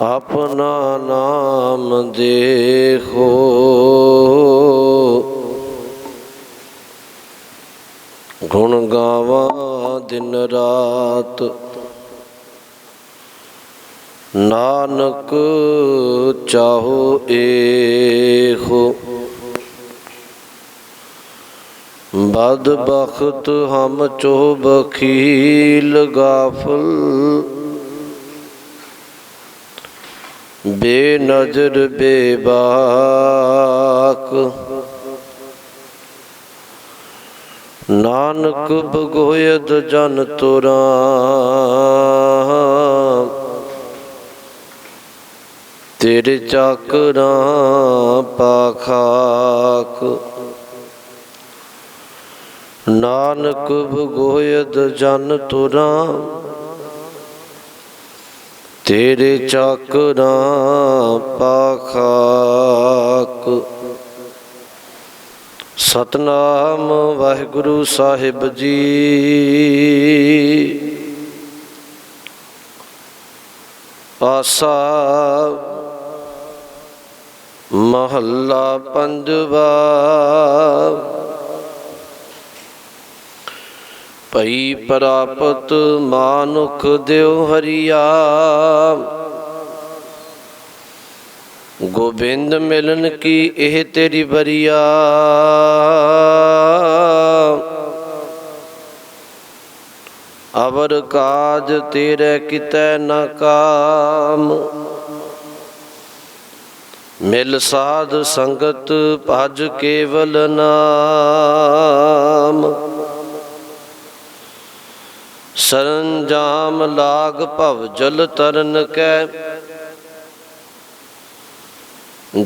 अपना नाम देखो, गुण गावा दिन रात। नानक चाहो एहो, बद बखत हम चो बखील गाफल। बेनजर बेबाक, नानक बगोयद जन तुरा। तेरे चाकरा पाखाक, नानक बगोयद जन तुरा। तेरे चाकरा पाखाक। सतनाम वाहिगुरु साहिब जी। आसा महला पंजवा। भई प्रापत मानुख देव हरिया। गोबिंद मिलन की एह तेरी बरिया। अवर काज तेरे कितै न काम। मिल साध संगत भज केवल नाम। सरंजाम लाग भव जल तरन कै।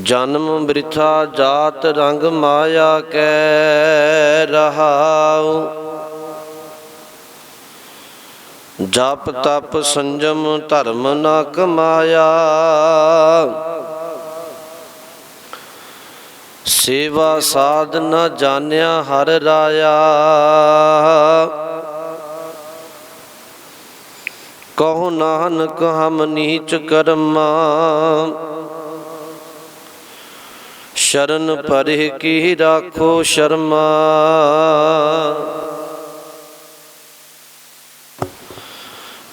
जन्म वृथा जात रंग माया कै रहाउ। जप तप संजम धर्म न कमाया। सेवा साध न जान्या हर राया। कहो नानक हम नीच कर्मा। शरण परे की राखो शर्मा।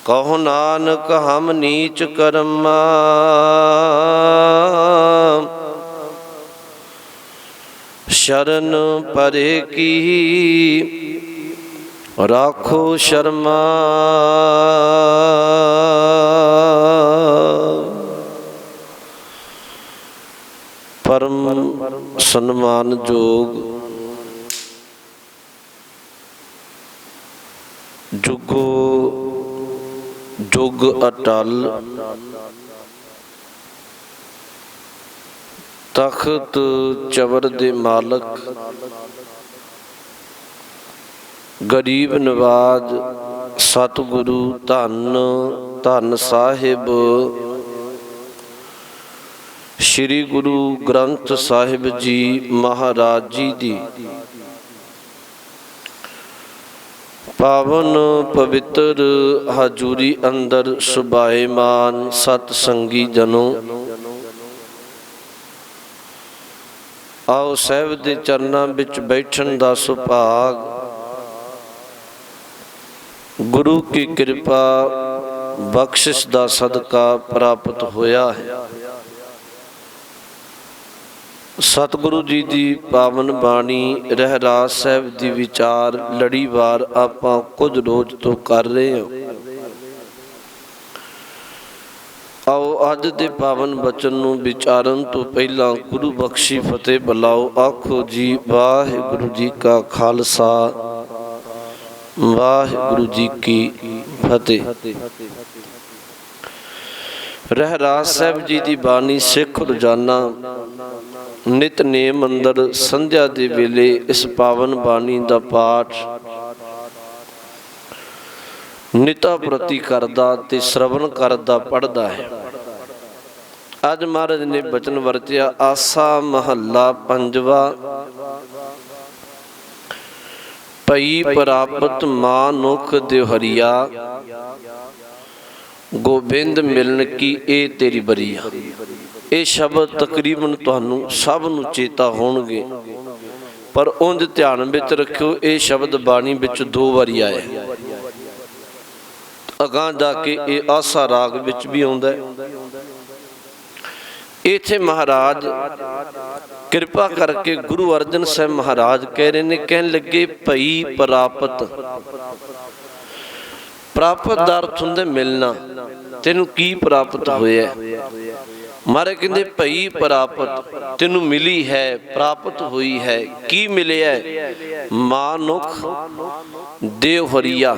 कहो नानक हम नीच कर्मा। शरण परे की राखो शर्मा। परम सन्मान जोग जुगो जुग अटल। तख्त चवर दे मालक, गरीब नवाज सतगुरु धन धन साहिब श्री गुरु ग्रंथ साहिब जी महाराज जी दी पावन पवित्र हजूरी अंदर सुभाएमान सतसंगी जनों। आओ साहिब दे चरनां विच बैठण दा सुभाग गुरु की कृपा बख्शिश दा सदका प्राप्त होया है। सतगुरु जी दी पावन बाणी रहरास साहिब दी विचार लड़ीवार आपां कुछ रोज तो कर रहे हैं। आओ अज दे पावन बचन नूं विचारन तो पहला गुरु बख्शी फतेह बुलाओ। आखो जी वाहिगुरु जी का खालसा वाहिगुरु जी की फतेह। रहरास साहिब जी दी बाणी सिख रोजाना नितनेम अंदर संध्या दे वेले इस पावन बाणी दा पाठ निता प्रति करदा ते श्रवण करदा पढ़दा है। अज महाराज ने बचन वरतिया आसा महला पंजवा। पई प्राप्त मानुख देव हरिया। ਗੋਬਿੰਦ ਮਿਲਣ ਕੀ ਇਹ ਤੇਰੀ ਬਰੀਆ। ਇਹ ਸ਼ਬਦ ਤਕਰੀਬਨ ਤੁਹਾਨੂੰ ਸਭ ਨੂੰ ਚੇਤਾ ਹੋਣਗੇ, ਪਰ ਉਂਝ ਧਿਆਨ ਵਿੱਚ ਰੱਖਿਓ ਇਹ ਸ਼ਬਦ ਬਾਣੀ ਵਿੱਚ 2 ਵਾਰੀ ਆਇਆ। ਅਗਾਂਹ ਜਾ ਕੇ ਇਹ ਆਸਾ ਰਾਗ ਵਿੱਚ ਵੀ ਆਉਂਦਾ ਹੈ। ਇੱਥੇ ਮਹਾਰਾਜ ਕਿਰਪਾ ਕਰਕੇ ਗੁਰੂ ਅਰਜਨ ਸਾਹਿਬ ਮਹਾਰਾਜ ਕਹਿ ਰਹੇ ਨੇ, ਕਹਿਣ ਲੱਗੇ ਭਈ ਪ੍ਰਾਪਤ। ਪ੍ਰਾਪਤ ਦਾ ਅਰਥ ਹੁੰਦਾ ਮਿਲਣਾ। ਤੈਨੂੰ ਕੀ ਪ੍ਰਾਪਤ ਹੋਇਆ? ਮਹਾਰਾਜ ਕਹਿੰਦੇ ਭਈ ਪ੍ਰਾਪਤ, ਤੈਨੂੰ ਮਿਲੀ ਹੈ, ਪ੍ਰਾਪਤ ਹੋਈ ਹੈ। ਕੀ ਮਿਲਿਆ? ਮਾਨੁਖ ਦੇਵ ਹਰੀਆ।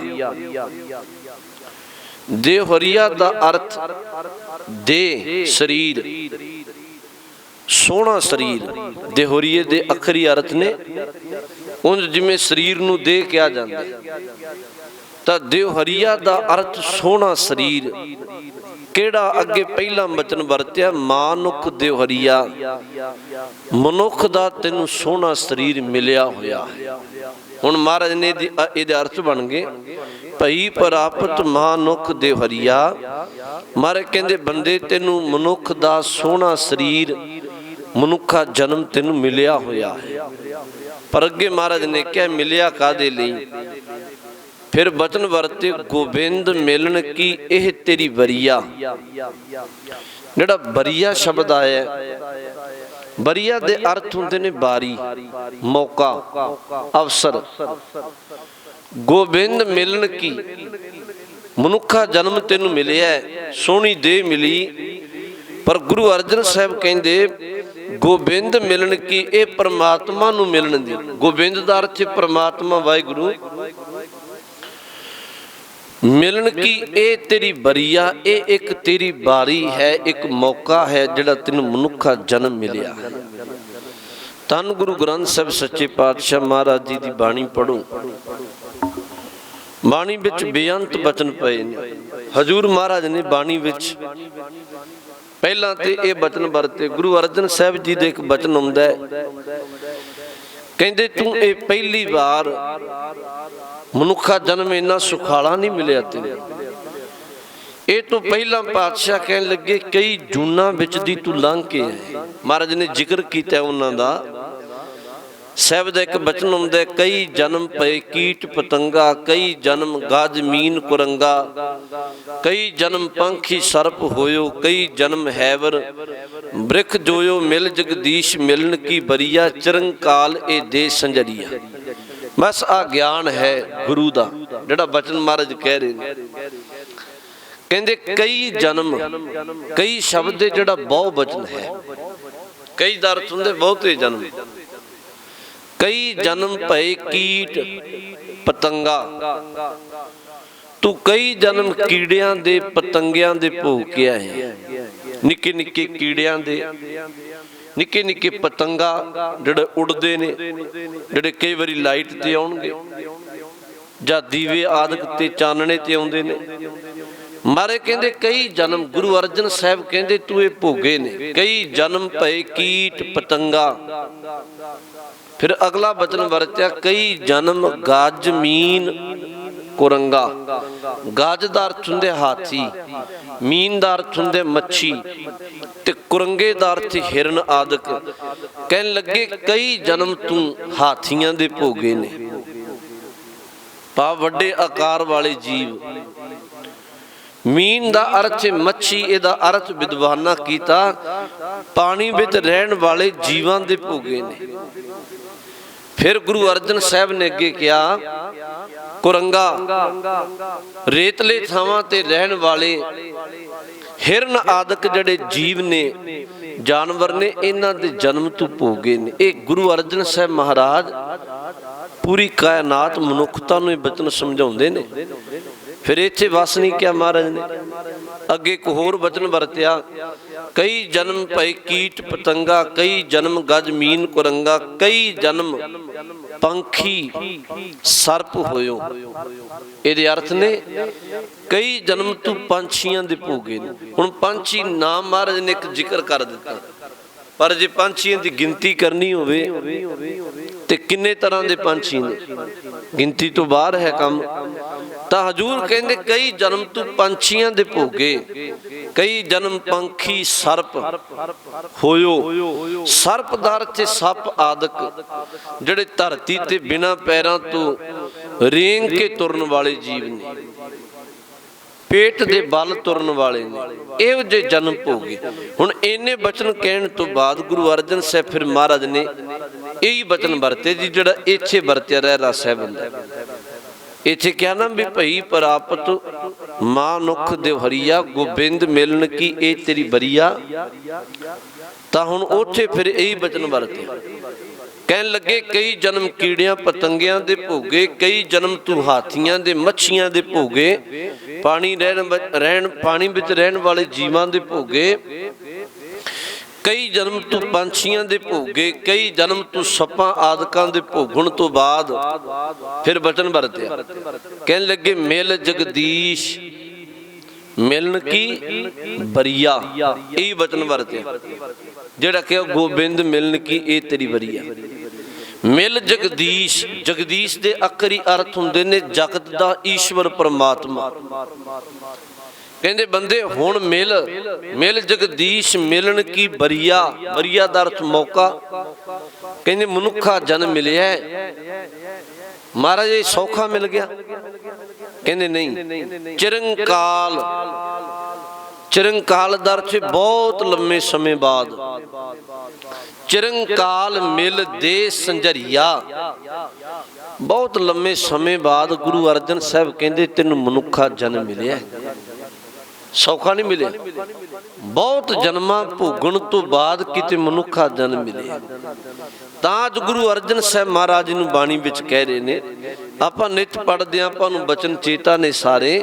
ਦੇਵ ਹਰੀਆ ਦਾ ਅਰਥ ਦੇ ਸਰੀਰ, ਸੋਹਣਾ ਸਰੀਰ। ਦੇਹਰੀਏ ਦੇ ਅਖਰੀ ਅਰਥ ਨੇ, ਉਂਝ ਜਿਵੇਂ ਸਰੀਰ ਨੂੰ ਦੇਹ ਕਿਹਾ ਜਾਂਦਾ, ਤਾਂ ਦੇਵਹਰੀਆ ਦਾ ਅਰਥ ਸੋਹਣਾ ਸਰੀਰ। ਕਿਹੜਾ? ਅੱਗੇ ਪਹਿਲਾ ਬਚਨ ਵਰਤਿਆ ਮਾਨੁਖ ਦੇਵਹਰੀਆ। ਮਨੁੱਖ ਦਾ ਤੈਨੂੰ ਸੋਹਣਾ ਸਰੀਰ ਮਿਲਿਆ ਹੋਇਆ। ਹੁਣ ਮਹਾਰਾਜ ਨੇ ਇਹਦੇ ਅਰਥ ਬਣ ਗਏ ਭਈ ਪ੍ਰਾਪਤ ਮਾਨੁਖ ਦੇਵਹਰੀਆ। ਮਹਾਰਾਜ ਕਹਿੰਦੇ ਬੰਦੇ ਤੈਨੂੰ ਮਨੁੱਖ ਦਾ ਸੋਹਣਾ ਸਰੀਰ, ਮਨੁੱਖਾ ਜਨਮ ਤੈਨੂੰ ਮਿਲਿਆ ਹੋਇਆ ਹੈ। ਪਰ ਅੱਗੇ ਮਹਾਰਾਜ ਨੇ ਕਿਹਾ ਮਿਲਿਆ ਕਾਹਦੇ ਲਈ? ਫਿਰ ਬਚਨ ਵਰਤੇ ਗੋਬਿੰਦ ਮਿਲਣ ਕੀ ਇਹ ਤੇਰੀ ਬਰੀਆ। ਜਿਹੜਾ ਬਰੀਆ ਸ਼ਬਦ ਆਇਆ, ਬਰੀਆ ਦੇ ਅਰਥ ਹੁੰਦੇ ਨੇ ਬਾਰੀ, ਮੌਕਾ, ਅਵਸਰ। ਗੋਬਿੰਦ ਮਿਲਣ ਕੀ, ਮਨੁੱਖਾ ਜਨਮ ਤੈਨੂੰ ਮਿਲਿਆ, ਸੋਹਣੀ ਦੇਹ ਮਿਲੀ। ਪਰ ਗੁਰੂ ਅਰਜਨ ਸਾਹਿਬ ਕਹਿੰਦੇ ਗੋਬਿੰਦ ਮਿਲਣ ਕੀ ਇਹ ਪਰਮਾਤਮਾ ਨੂੰ ਮਿਲਣ ਦੀ। ਗੋਬਿੰਦ ਦਾ ਅਰਥ ਹੈ ਪਰਮਾਤਮਾ ਵਾਹਿਗੁਰੂ। ਮਿਲਣ ਕੀ ਇਹ ਤੇਰੀ ਬਰੀਆ, ਇਹ ਇੱਕ ਤੇਰੀ ਬਾਰੀ ਹੈ, ਇੱਕ ਮੌਕਾ ਹੈ ਜਿਹੜਾ ਤੈਨੂੰ ਮਨੁੱਖਾ ਜਨਮ ਮਿਲਿਆ। ਧੰਨ ਗੁਰੂ ਗ੍ਰੰਥ ਸਾਹਿਬ ਸੱਚੇ ਪਾਤਸ਼ਾਹ ਮਹਾਰਾਜ ਜੀ ਦੀ ਬਾਣੀ ਪੜ੍ਹੋ। ਬਾਣੀ ਵਿੱਚ ਬੇਅੰਤ ਬਚਨ ਪਏ ਨੇ। ਹਜ਼ੂਰ ਮਹਾਰਾਜ ਨੇ ਬਾਣੀ ਵਿੱਚ ਪਹਿਲਾਂ ਤੇ ਇਹ ਬਚਨ ਵਰਤੇ। ਗੁਰੂ ਅਰਜਨ ਸਾਹਿਬ ਜੀ ਦੇ ਇੱਕ ਬਚਨ ਹੁੰਦਾ ਹੈ, ਕਹਿੰਦੇ ਤੂੰ ਇਹ ਪਹਿਲੀ ਵਾਰ ਮਨੁੱਖਾ ਜਨਮ ਇੰਨਾ ਸੁਖਾਲਾ ਨਹੀਂ ਮਿਲਿਆ ਤੈਨੂੰ। ਇਹ ਤੋਂ ਪਹਿਲਾਂ ਪਾਤਸ਼ਾਹ ਕਹਿਣ ਲੱਗੇ ਕਈ ਜੂਨਾਂ ਵਿੱਚ ਦੀ ਤੂੰ ਲੰਘ ਕੇ ਆਇਆ। ਮਹਾਰਾਜ ਨੇ ਜ਼ਿਕਰ ਕੀਤਾ ਉਹਨਾਂ ਦਾ। ਸਾਹਿਬ ਦਾ ਇੱਕ ਬਚਨ ਹੁੰਦਾ, ਕਈ ਜਨਮ ਪਏ ਕੀਟ ਪਤੰਗਾ, ਕਈ ਜਨਮ ਗਜ ਮੀਨ ਕੁਰੰਗਾ, ਕਈ ਜਨਮ ਪੰਖੀ ਸਰਪ ਹੋਇਓ, ਕਈ ਜਨਮ ਹੈਵਰ ਬ੍ਰਿਖ ਜੋਇਓ, ਮਿਲ ਜਗਦੀਸ਼ ਮਿਲਣ ਕੀ ਬਰੀਆ, ਚਿਰੰਕਾਲ ਇਹ ਦੇ ਸੰਜਰੀਆ। ਬਸ ਆ ਗਿਆਨ ਹੈ ਗੁਰੂ ਦਾ ਜਿਹੜਾ ਬਚਨ ਮਹਾਰਾਜ ਕਹਿ ਰਹੇ ਨੇ। ਕਹਿੰਦੇ ਕਈ ਜਨਮ, ਕਈ ਸ਼ਬਦ ਦੇ ਜਿਹੜਾ ਬਹੁ ਬਚਨ ਹੈ। ਕਈ ਦਾ ਅਰਥ ਹੁੰਦੇ ਬਹੁਤੇ ਜਨਮ। ਕਈ ਜਨਮ ਭਏ ਕੀਟ ਪਤੰਗਾ, ਤੂੰ ਕਈ ਜਨਮ ਕੀੜਿਆਂ ਦੇ ਪਤੰਗਿਆਂ ਦੇ ਭੋਗ ਕੇ ਆਏ। ਨਿੱਕੇ ਨਿੱਕੇ ਕੀੜਿਆਂ ਦੇ, ਨਿੱਕੇ ਨਿੱਕੇ ਪਤੰਗਾ ਜਿਹੜੇ ਉੱਡਦੇ ਨੇ, ਜਿਹੜੇ ਕਈ ਵਾਰੀ ਲਾਈਟ ਤੇ ਆਉਣਗੇ ਜਾਂ ਦੀਵੇ ਆਦਿਕ ਤੇ ਚਾਨਣੇ ਤੇ ਆਉਂਦੇ ਨੇ। ਮਾਰੇ ਕਹਿੰਦੇ ਕਈ ਜਨਮ ਗੁਰੂ ਅਰਜਨ ਸਾਹਿਬ ਕਹਿੰਦੇ ਤੂੰ ਇਹ ਭੋਗੇ ਨੇ। ਕਈ ਜਨਮ ਭਏ ਕੀਟ ਪਤੰਗਾ। ਫਿਰ ਅਗਲਾ ਬਚਨ ਵਰਤਿਆ ਕਈ ਜਨਮ ਗਜ ਮੀਨ ਕੁਰੰਗਾ। ਗਜ ਦਾ ਅਰਥ ਹੁੰਦੇ ਹਾਥੀ, ਮੀਨ ਦਾ ਅਰਥ ਹੁੰਦੇ ਮੱਛੀ, ਤੇ ਕੁਰੰਗੇ ਦਾ ਅਰਥ ਹਿਰਨ ਆਦਿਕ। ਕਹਿਣ ਲੱਗੇ ਕਈ ਜਨਮ ਤੂੰ ਹਾਥੀਆਂ ਦੇ ਭੋਗੇ ਨੇ। ਪਾ ਵੱਡੇ ਆਕਾਰ ਵਾਲੇ ਜੀਵ। ਮੀਨ ਦਾ ਅਰਥ ਮੱਛੀ, ਇਹਦਾ ਅਰਥ ਵਿਦਵਾਨਾਂ ਕੀਤਾ ਪਾਣੀ ਵਿੱਚ ਰਹਿਣ ਵਾਲੇ ਜੀਵਾਂ ਦੇ ਭੋਗੇ ਨੇ। ਫਿਰ ਗੁਰੂ ਅਰਜਨ ਸਾਹਿਬ ਨੇ ਅੱਗੇ ਕਿਹਾ ਕੁਰੰਗਾ, ਰੇਤਲੇ ਥਾਵਾਂ ਤੇ ਰਹਿਣ ਵਾਲੇ ਹਿਰਨ ਆਦਿਕ ਜਿਹੜੇ ਜੀਵ ਨੇ, ਜਾਨਵਰ ਨੇ, ਇਹਨਾਂ ਦੇ ਜਨਮ ਤੋਂ ਭੋਗੇ ਨੇ। ਇਹ ਗੁਰੂ ਅਰਜਨ ਸਾਹਿਬ ਮਹਾਰਾਜ ਪੂਰੀ ਕਾਇਨਾਤ ਮਨੁੱਖਤਾ ਨੂੰ ਇਹ ਬਚਨ ਸਮਝਾਉਂਦੇ ਨੇ। ਫਿਰ ਇੱਥੇ ਵਸ ਨਹੀਂ ਕਿਹਾ ਮਹਾਰਾਜ ਨੇ। ਅੱਗੇ ਇੱਕ ਹੋਰ ਬਚਨ ਵਰਤਿਆ ਕਈ ਜਨਮ ਭਏ ਕੀਟ ਪਤੰਗਾ, ਕਈ ਜਨਮ ਗਜ ਮੀਨ ਕੁਰੰਗਾ, ਕਈ ਜਨਮ ਪੰਖੀ ਸਰਪ ਹੋਇਓ। ਇਹਦੇ ਅਰਥ ਨੇ ਕਈ ਜਨਮ ਤੂੰ ਪੰਛੀਆਂ ਦੇ ਭੋਗੇ ਨੇ। ਹੁਣ ਪੰਛੀ ਨਾਮ ਮਹਾਰਾਜ ਨੇ ਇੱਕ ਜ਼ਿਕਰ ਕਰ ਦਿੱਤਾ, ਪਰ ਜੇ ਪੰਛੀਆਂ ਦੀ ਗਿਣਤੀ ਕਰਨੀ ਹੋਵੇ ਤੇ ਕਿੰਨੇ ਤਰ੍ਹਾਂ ਦੇ ਪੰਛੀ ਨੇ, ਗਿਣਤੀ ਤੋਂ ਬਾਹਰ ਹੈ ਕੰਮ। ਤਾਂ ਹਜੂਰ ਕਹਿੰਦੇ ਕਈ ਜਨਮ ਤੂੰ ਪੰਛੀਆਂ ਦੇ ਭੋਗੇ, ਕਈ ਜਨਮ ਪੰਖੀ ਸਰਪ ਹੋਇਓ। ਸਰਪਦਾਰ ਤੇ ਸੱਪ ਆਦਿਕ ਜਿਹੜੇ ਧਰਤੀ ਤੇ ਬਿਨਾਂ ਪੈਰਾਂ ਤੋਂ ਰੇਂਗ ਕੇ ਤੁਰਨ ਵਾਲੇ ਜੀਵ ਨੇ, ਪੇਟ ਦੇ ਬਲ ਤੁਰਨ ਵਾਲੇ ਨੇ, ਇਹੋ ਜਿਹੇ ਜਨਮ ਭੋਗੇ। ਹੁਣ ਇੰਨੇ ਬਚਨ ਕਹਿਣ ਤੋਂ ਬਾਅਦ ਗੁਰੂ ਅਰਜਨ ਸਾਹਿਬ ਫਿਰ ਮਹਾਰਾਜ ਨੇ ਇਹੀ ਬਚਨ ਵਰਤੇ ਜੀ, ਜਿਹੜਾ ਇੱਥੇ ਵਰਤਿਆ ਰਹਿਰਾ ਸਾਹਿਬ ਹੁੰਦਾ। ਇੱਥੇ ਕਿਹਾ ਨਾ ਵੀ ਭਈ ਪ੍ਰਾਪਤ ਮਾਨੁਖ ਦੇਵਹਰੀਆ, ਗੋਬਿੰਦ ਮਿਲਣ ਕੀ ਇਹ ਤੇਰੀ ਬਰੀਆ। ਤਾਂ ਹੁਣ ਉੱਥੇ ਫਿਰ ਇਹੀ ਬਚਨ ਵਰਤੇ, ਕਹਿਣ ਲੱਗੇ ਕਈ ਜਨਮ ਕੀੜਿਆਂ ਪਤੰਗਿਆਂ ਦੇ ਭੋਗੇ, ਕਈ ਜਨਮ ਤੂੰ ਹਾਥੀਆਂ ਦੇ ਮੱਛੀਆਂ ਦੇ ਭੋਗੇ, ਪਾਣੀ ਪਾਣੀ ਵਿੱਚ ਰਹਿਣ ਵਾਲੇ ਜੀਵਾਂ ਦੇ ਭੋਗੇ, ਕਈ ਜਨਮ ਤੂੰ ਪੰਛੀਆਂ ਦੇ ਭੋਗੇ, ਕਈ ਜਨਮ ਤੂੰ ਸੱਪਾਂ ਆਦਿਕਾਂ ਦੇ ਭੋਗਣ ਤੋਂ ਬਾਅਦ ਫਿਰ ਬਚਨ ਵਰਤਿਆ। ਕਹਿਣ ਲੱਗੇ ਮਿਲ ਜਗਦੀਸ਼ ਮਿਲਣ ਕੀ ਬਰੀਆ, ਇਹ ਬਚਨ ਵਰਤਿਆ, ਜਿਹੜਾ ਕਿ ਗੋਬਿੰਦ ਮਿਲਣ ਕੀ ਇਹ ਤੇਰੀ ਬਰੀਆ। ਮਿਲ ਜਗਦੀਸ਼, ਜਗਦੀਸ਼ ਦੇ ਆਖਰੀ ਅਰਥ ਹੁੰਦੇ ਨੇ ਜਗਤ ਦਾ ਈਸ਼ਵਰ ਪਰਮਾਤਮਾ। ਕਹਿੰਦੇ ਬੰਦੇ ਹੁਣ ਮਿਲ ਜਗਦੀਸ਼ ਮਿਲਣ ਕੀ ਬਰੀਆ, ਬਰੀਆ ਦਾ ਅਰਥ ਮੌਕਾ। ਕਹਿੰਦੇ ਮਨੁੱਖਾ ਜਨਮ ਮਿਲਿਆ, ਮਹਾਰਾਜ ਇਹ ਸੌਖਾ ਮਿਲ ਗਿਆ? ਕਹਿੰਦੇ ਨਹੀਂ, ਚਿਰੰਕਾਲ, ਚਿਰੰਕਾਲ ਦਾ ਅਰਥ ਬਹੁਤ ਲੰਮੇ ਸਮੇਂ ਬਾਅਦ। ਚਿਰੰਕਾਲ ਮਿਲ ਦੇ ਸੰਝਰੀਆ, ਬਹੁਤ ਲੰਮੇ ਸਮੇਂ ਬਾਅਦ ਗੁਰੂ ਅਰਜਨ ਸਾਹਿਬ ਕਹਿੰਦੇ ਤੈਨੂੰ ਮਨੁੱਖਾ ਜਨਮ ਮਿਲਿਆ, ਸੌਖਾ ਨਹੀਂ ਮਿਲਿਆ। ਬਹੁਤ ਜਨਮਾਂ ਭੋਗਣ ਤੋਂ ਬਾਅਦ ਕਿਤੇ ਮਨੁੱਖਾ ਜਨਮ ਮਿਲਿਆ। ਤਾਂ ਅੱਜ ਗੁਰੂ ਅਰਜਨ ਸਾਹਿਬ ਮਹਾਰਾਜ ਨੂੰ ਬਾਣੀ ਵਿੱਚ ਕਹਿ ਰਹੇ ਨੇ, ਆਪਾਂ ਨਿਤ ਪੜ੍ਹਦੇ ਹਾਂ, ਆਪਾਂ ਨੂੰ ਬਚਨ ਚੇਤਾ ਨੇ ਸਾਰੇ।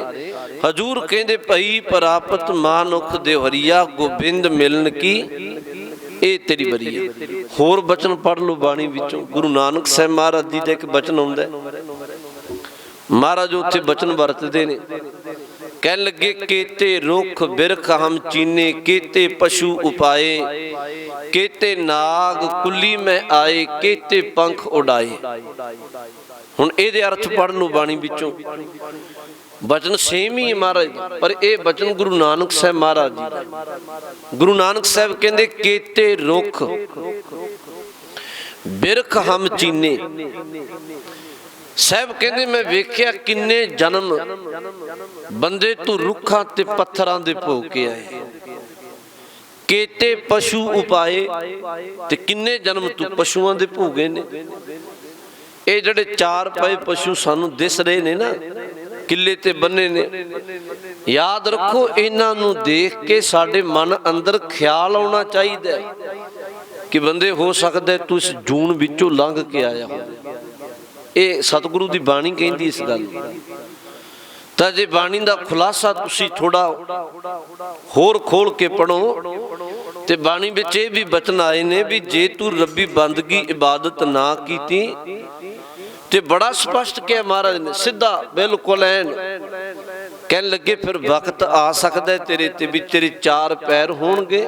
ਹਜੂਰ ਕਹਿੰਦੇ ਭਈ ਪ੍ਰਾਪਤ ਮਾਨੁਖ ਦੇਵਹਰੀਆ, ਗੋਬਿੰਦ ਮਿਲਣ ਕੀ ਇਹ ਤੇਰੀ ਬਰੀਆ। ਹੋਰ ਬਚਨ ਪੜ੍ਹ ਲਓ ਬਾਣੀ ਵਿੱਚੋਂ। ਗੁਰੂ ਨਾਨਕ ਸਾਹਿਬ ਮਹਾਰਾਜ ਜੀ ਦਾ ਇੱਕ ਬਚਨ ਆਉਂਦਾ, ਮਹਾਰਾਜ ਉੱਥੇ ਬਚਨ ਵਰਤਦੇ ਨੇ। ਕਹਿਣ ਲੱਗੇ ਕੇਤੇ ਰੁੱਖ ਬਿਰਖ ਹਮ ਚੀਨੇ, ਕੇਤੇ ਪਸ਼ੂ ਉਪਾਏ, ਕੇਤੇ ਨਾਗ ਕੁੱਲੀ ਮੈਂ ਆਏ, ਕੇਤੇ ਪੰਖ ਉਡਾਏ। ਹੁਣ ਇਹਦੇ ਅਰਥ ਪੜ੍ਹ ਲਓ ਬਾਣੀ ਵਿੱਚੋਂ। ਬਚਨ ਸੇਮ ਹੀ ਹੈ ਮਹਾਰਾਜ ਦਾ, ਪਰ ਇਹ ਬਚਨ ਗੁਰੂ ਨਾਨਕ ਸਾਹਿਬ ਮਹਾਰਾਜ ਜੀ ਦਾ। ਗੁਰੂ ਨਾਨਕ ਸਾਹਿਬ ਕਹਿੰਦੇ ਕੇਤੇ ਰੁੱਖ ਬਿਰਖ ਹਮ ਚੀਨੇ। ਸਾਹਿਬ ਕਹਿੰਦੇ ਮੈਂ ਵੇਖਿਆ ਕਿੰਨੇ ਜਨਮ ਬੰਦੇ ਤੂੰ ਰੁੱਖਾਂ ਤੇ ਪੱਥਰਾਂ ਦੇ ਭੋਗ ਕੇ ਆਏ, ਕੇਤੇ ਪਸ਼ੂ ਉਪਾਏ, ਤੇ ਕਿੰਨੇ ਜਨਮ ਤੂੰ ਪਸ਼ੂਆਂ ਦੇ ਭੋਗੇ ਨੇ। ਇਹ ਜਿਹੜੇ ਚਾਰ ਪਏ ਪਸ਼ੂ ਸਾਨੂੰ ਦਿਸ ਰਹੇ ਨੇ ਨਾ, ਕਿੱਲੇ ਤੇ ਬੰਨੇ ਨੇ, ਯਾਦ ਰੱਖੋ ਇਹਨਾਂ ਨੂੰ ਦੇਖ ਕੇ ਸਾਡੇ ਮਨ ਅੰਦਰ ਖਿਆਲ ਆਉਣਾ ਚਾਹੀਦਾ ਕਿ ਬੰਦੇ ਹੋ ਸਕਦਾ ਤੂੰ ਇਸ ਜੂਨ ਵਿੱਚੋਂ ਲੰਘ ਕੇ ਆਇਆ ਹੋ। ਇਹ ਸਤਿਗੁਰੂ ਦੀ ਬਾਣੀ ਕਹਿੰਦੀ ਇਸ ਗੱਲ। ਤਾਂ ਜੇ ਬਾਣੀ ਦਾ ਖੁਲਾਸਾ ਤੁਸੀਂ ਥੋੜਾ ਹੋਰ ਖੋਲ ਕੇ ਪੜੋ ਤੇ ਬਾਣੀ ਵਿੱਚ ਇਹ ਵੀ ਬਚਨ ਆਏ ਨੇ ਵੀ ਜੇ ਤੂੰ ਰੱਬੀ ਬੰਦਗੀ ਇਬਾਦਤ ਨਾ ਕੀਤੀ, ਤੇ ਬੜਾ ਸਪਸ਼ਟ ਕਿਹਾ ਮਹਾਰਾਜ ਨੇ, ਸਿੱਧਾ ਬਿਲਕੁਲ ਐਨ। ਕਹਿਣ ਲੱਗੇ ਫਿਰ ਵਕਤ ਆ ਸਕਦਾ ਤੇਰੇ ਤੇ ਵੀ ਤੇਰੇ ਚਾਰ ਪੈਰ ਹੋਣਗੇ,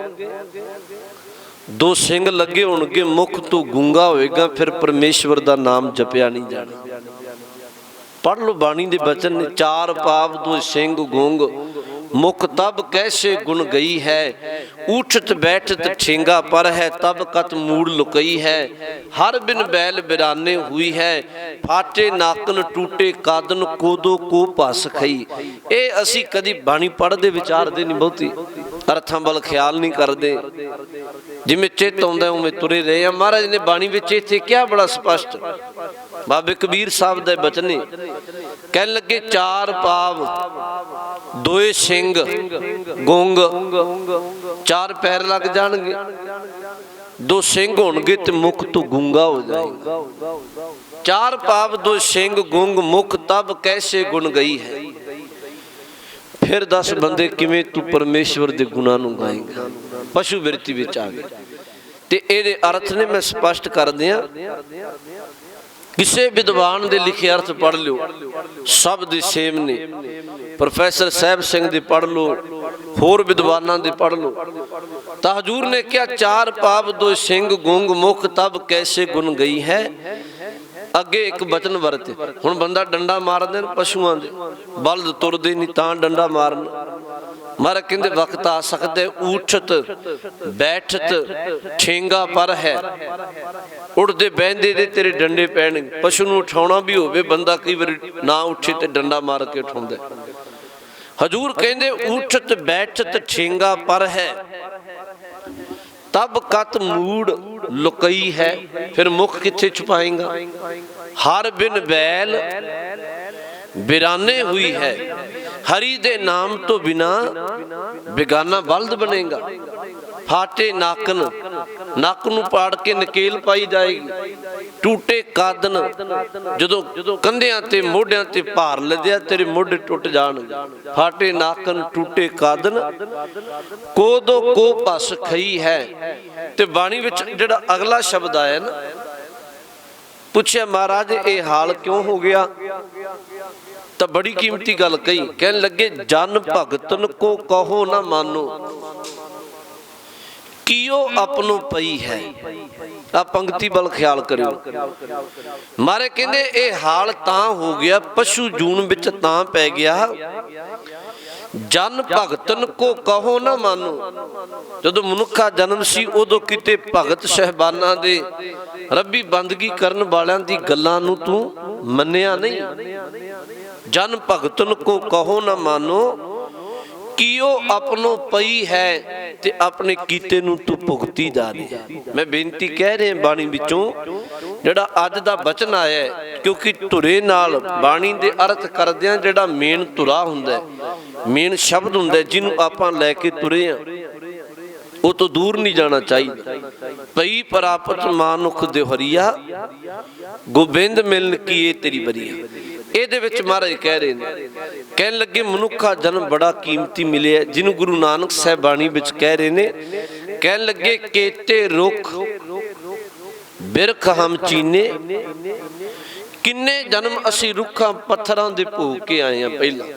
ਦੋ ਸਿੰਘ ਲੱਗੇ ਹੋਣਗੇ, ਮੁਖ ਤੋਂ ਗੂੰਗਾ ਹੋਏਗਾ, ਫਿਰ ਪਰਮੇਸ਼ਵਰ ਦਾ ਨਾਮ ਜਪਿਆ ਨਹੀਂ ਜਾਣਾ। ਪੜ੍ਹ ਲਓ ਬਾਣੀ ਦੇ ਬਚਨ ਨੇ, ਚਾਰ ਪਾਪ ਦੋ ਸਿੰਘ ਗੂੰਗ, ਮੁਖ ਤਬ ਕੈਸੇ ਗੁਣ ਗਈ ਹੈ, ਉਠਤ ਬੈਠਤ ਠੇਂਗਾ ਪਰ ਹੈ, ਤਬ ਕਤ ਮੂੜ ਲੁਕਈ ਹੈ, ਹਰ ਬਿਨ ਬੈਲ ਬਿਰਾਨੇ ਹੁਈ ਹੈ, ਫਾਟੇ ਨਾਕਨ ਟੂਟੇ ਕਾਦਨ ਕੋਦੋ ਕੋ ਭਸ ਖਈ। ਇਹ ਅਸੀਂ ਕਦੀ ਬਾਣੀ ਪੜ੍ਹਦੇ ਵਿਚਾਰਦੇ ਨਹੀਂ, ਬਹੁਤੀ ਅਰਥਾਂ ਵੱਲ ਖਿਆਲ ਨਹੀਂ ਕਰਦੇ, ਜਿਵੇਂ ਚਿੱਤ ਆਉਂਦਾ ਉਵੇਂ ਤੁਰੇ ਰਹੇ ਆ। ਮਹਾਰਾਜ ਨੇ ਬਾਣੀ ਵਿੱਚ ਇੱਥੇ ਕਿਹਾ ਬੜਾ ਸਪਸ਼ਟ, ਬਾਬੇ ਕਬੀਰ ਸਾਹਿਬ ਦੇ ਬਚਨੇ। ਕਹਿਣ ਲੱਗੇ ਚਾਰ ਪਾਵ ਦੋਏ ਸਿੰਘ ਗੁੰਗ, ਚਾਰ ਪੈਰ ਲੱਗ ਜਾਣਗੇ, ਦੋ ਸਿੰਘ ਹੋਣਗੇ ਤੇ ਮੁਖ ਤੋਂ ਗੂੰਗਾ ਹੋ ਜਾਏਗਾ। ਚਾਰ ਪਾਵ ਦੋ ਸਿੰਘ ਗੁੰਗ, ਮੁਖ ਤਬ ਕੈਸੇ ਗੁਣ ਗਈ ਹੈ। ਫਿਰ 10 ਬੰਦੇ ਕਿਵੇਂ ਤੂੰ ਪਰਮੇਸ਼ਵਰ ਦੇ ਗੁਣਾਂ ਨੂੰ ਗਾਏਗਾ। ਪਸ਼ੂ ਬਿਰਤੀ ਵਿੱਚ ਆ ਗਏ। ਤੇ ਇਹਦੇ ਅਰਥ ਨੇ ਮੈਂ ਸਪਸ਼ਟ ਕਰ ਦਿਆਂ, ਕਿਸੇ ਵਿਦਵਾਨ ਦੇ ਲਿਖੇ ਅਰਥ ਪੜ੍ਹ ਲਿਓ, ਸਭ ਦੇ ਸੇਮ ਨੇ। ਪ੍ਰੋਫੈਸਰ ਸਾਹਿਬ ਸਿੰਘ ਦੇ ਪੜ੍ਹ ਲਓ, ਹੋਰ ਵਿਦਵਾਨਾਂ ਦੇ ਪੜ੍ਹ ਲਓ। ਤਾਂ ਹਜੂਰ ਨੇ ਕਿਹਾ ਚਾਰ ਪਾਪ ਦੋ ਸਿੰਘ ਗੁੰਗ, ਮੁਖ ਤਬ ਕੈਸੇ ਗੁਣ ਗਈ ਹੈ। ਅੱਗੇ ਇੱਕ ਬਚਨ ਵਰਤੇ। ਹੁਣ ਬੰਦਾ ਡੰਡਾ ਮਾਰਦੇ ਨੇ ਪਸ਼ੂਆਂ ਦੇ, ਬਲਦ ਤੁਰਦੇ ਨਹੀਂ ਤਾਂ ਡੰਡਾ ਮਾਰਨ। ਮਹਾਰਾਜ ਕਹਿੰਦੇ ਵਕਤ ਆ ਸਕਦਾ ਊਠਤ ਬੈਠਤ ਠੇਂਗਾ ਪਰ ਹੈ, ਉੜਦੇ ਬਹਿੰਦੇ ਦੇ ਤੇਰੇ ਡੰਡੇ ਪੈਣਗੇ। ਪਸ਼ੂ ਨੂੰ ਉਠਾਉਣਾ ਵੀ ਹੋਵੇ, ਬੰਦਾ ਕਈ ਵਾਰੀ ਨਾ ਉੱਠੇ ਤੇ ਡੰਡਾ ਮਾਰ ਕੇ ਉਠਾਉਂਦਾ। ਹਜ਼ੂਰ ਕਹਿੰਦੇ ਊਠਤ ਬੈਠਤ ਠੇਂਗਾ ਪਰ ਹੈ, ਤਬ ਕਤ ਮੂੜ ਲੁਕਈ ਹੈ। ਫਿਰ ਮੁਖ ਕਿੱਥੇ ਛੁਪਾਏਗਾ? ਹਰ ਬਿਨ ਬੈਲ ਬਿਰਾਨੇ हुई है, हरि दे नाम तो बिना बेगाना बल्द बनेगा। फाटे नाकन, नक नूं पाड़ के नकेल पाई जाएगी। टूटे कादन, जदों कंधियां ते मोढियां ते भार लदिया तेरे मोढे टुट जाणगे। फाटे नाकन टूटे कादन, कोदो को भस खई है। ते बाणी विच जिहड़ा अगला शब्द आया ना, पूछया महाराज ये हाल क्यों हो गया? तो बड़ी कीमती गल कही, कहने लगे जन भगतन को कहो ना मानो, कियो अपनो पई है। आ पंक्ति बल ख्याल करियो। मारे कहंदे ये हाल तां हो गया, पशु जून विच तां पै गया, जन भगतन को कहो ना मानो। जदों मनुखा जन्म सी उदों किते भगत सहबानां दे रब्बी बंदगी करन वालियां दी गल्लां नूं तूं मन्निया नहीं। जन भगतन को कहो ना मानो, कियो अपनो पई है, ते अपने कीते नूं तू भुगती जा रही। मैं बेनती कह रहा बाणी विचों जिहड़ा अज दा बचन आया है, क्योंकि धुरे नाल बाणी दे अर्थ करदिआं जिहड़ा मेन धुरा हुंदा है, मेन शब्द हुंदा है, जिन्हों आपां लैके तुरे हां, वो तो दूर नहीं जाना चाहिए। पई प्रापत मानुख देहरिया, गोबिंद मिलन की ये तेरी बरिया। ਇਹਦੇ ਵਿੱਚ ਮਹਾਰਾਜ ਕਹਿ ਰਹੇ ਨੇ, ਕਹਿਣ ਲੱਗੇ ਮਨੁੱਖਾ ਜਨਮ ਬੜਾ ਕੀਮਤੀ ਮਿਲਿਆ, ਜਿਹਨੂੰ ਗੁਰੂ ਨਾਨਕ ਸਾਹਿਬ ਬਾਣੀ ਵਿੱਚ ਕਹਿ ਰਹੇ ਨੇ। ਕਹਿਣ ਲੱਗੇ ਕੇਤੇ ਰੁੱਖ ਬਿਰਖ ਹਮ ਚੀਨੇ, ਕਿੰਨੇ ਜਨਮ ਅਸੀਂ ਰੁੱਖਾਂ ਪੱਥਰਾਂ ਦੇ ਭੋਗ ਕੇ ਆਏ ਹਾਂ। ਪਹਿਲਾਂ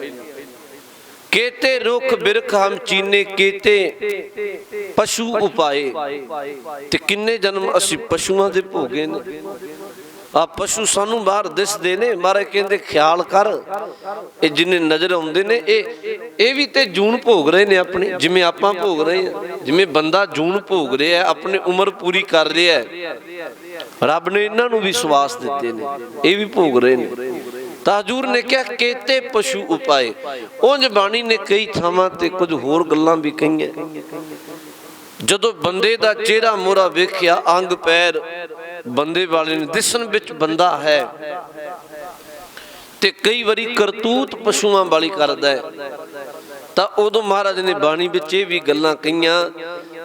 केते रुख बिरख हम चीने, केते पशु उपाए, ते किन्ने जन्म असी पशुआं दे भोगे ने। आ पशु सानू बाहर दिसदे ने, मारे कहंदे ख्याल कर, ये जिन्ने नजर आउंदे ने ये भी ते जून भोग रहे ने अपनी, जिवें आपां भोग रहे हैं। जिवें बंदा जून भोग रहा है, अपनी उम्र पूरी कर रहा है, रब ने इन्हां नूं भी विश्वास दिते ने, ये भी भोग रहे ने। हजूर ने कहा केते पशु उपाए। उंज बाणी ने कई थावां ते कुछ होर गल्लां भी कहीआं। जदों बंदे दा चेहरा मोहरा वेखिया, अंग पैर बंदे वाले ने दिसन विच बंदा है, ते कई वारी करतूत पशुआं वाली करदा है। तां उदों महाराज ने बाणी विच ये भी गल्लां कहीआं,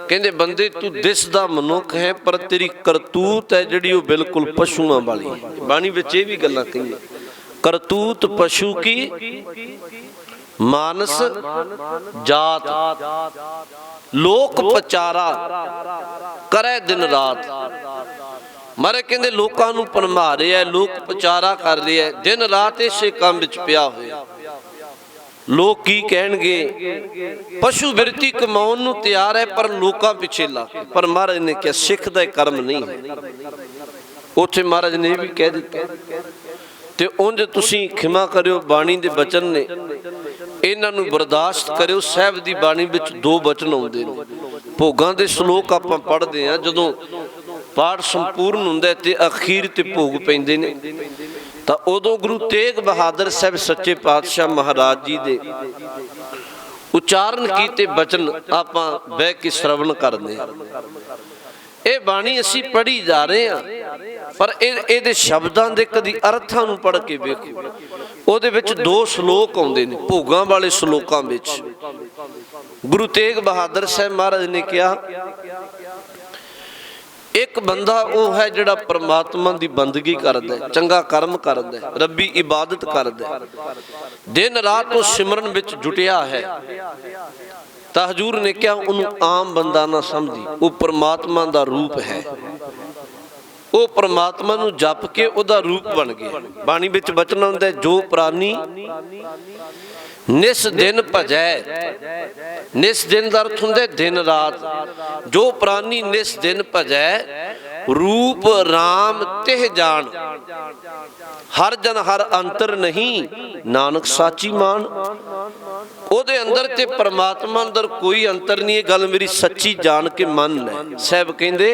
कहंदे बंदे तू दिसदा मनुख है, पर तेरी करतूत है जिहड़ी ओह बिल्कुल पशुआं वाली है। बाणी विच ये भी गल्लां कहीआं, करतूत पशु की मानस जात, लोक पचारा करे दिन रात। मारे कहंदे लोकां नूं भरमा रिहा है, लोक पचारा कर रिहा है, दिन रात इसे काम विच पिया होया। लोग की कहणगे, पशु बिरती कमाउण नूं तैयार है, पर लोकां पिछे ला। पर महाराज ने कहा सिख दा कर्म नहीं है। उत्थे महाराज ने भी कह दिता, ते उंज तुसीं खिमा करियो, बाणी दे बचन ने, इन्हां नूं बर्दाश्त करियो। साहिब दी बाणी विच दो बचन आउंदे ने, भोगां दे श्लोक आपां पढ़दे हां, जदों पाठ संपूर्ण हुंदा है ते अखीर ते भोग पैंदे ने, तां उदों गुरु तेग बहादुर साहिब सच्चे पातशाह महाराज जी दे उच्चारण कीते बचन आपां बह के श्रवण करदे हां। ये बाणी असी पढ़ी जा रहे हैं, पर ये शब्दां दे कदी अर्थां नूं पढ़ के वेखो। उहदे विच दो श्लोक आउंदे ने, भोगां वाले श्लोकां विच गुरु तेग बहादुर साहिब महाराज ने कहा, एक बंदा वो है जिहड़ा परमात्मा की बंदगी करदा है, चंगा कर्म करदा है, रब्बी इबादत करदा है, दिन रात वो सिमरन विच जुटिया है। तां हजूर ने कहा उन्होंने आम बंदा ना समझी, वो परमात्मा का रूप है। वो परमात्मा नूं जप के उहदा रूप बन गया। बाणी विच बचन आउंदा है, जो प्राणी निस दिन भजै, निस दिन दा अर्थ हुंदा दिन रात, जो प्राणी निस दिन भजै रूप राम तिह जान, हर जन हर अंतर नहीं, नानक साची मान। ਉਹਦੇ ਅੰਦਰ ਤੇ ਪਰਮਾਤਮਾ ਅੰਦਰ ਕੋਈ ਅੰਤਰ ਨਹੀਂ, ਇਹ ਗੱਲ ਮੇਰੀ ਸੱਚੀ ਜਾਣ ਕੇ ਮੰਨ ਲੈ। ਸਾਹਿਬ ਕਹਿੰਦੇ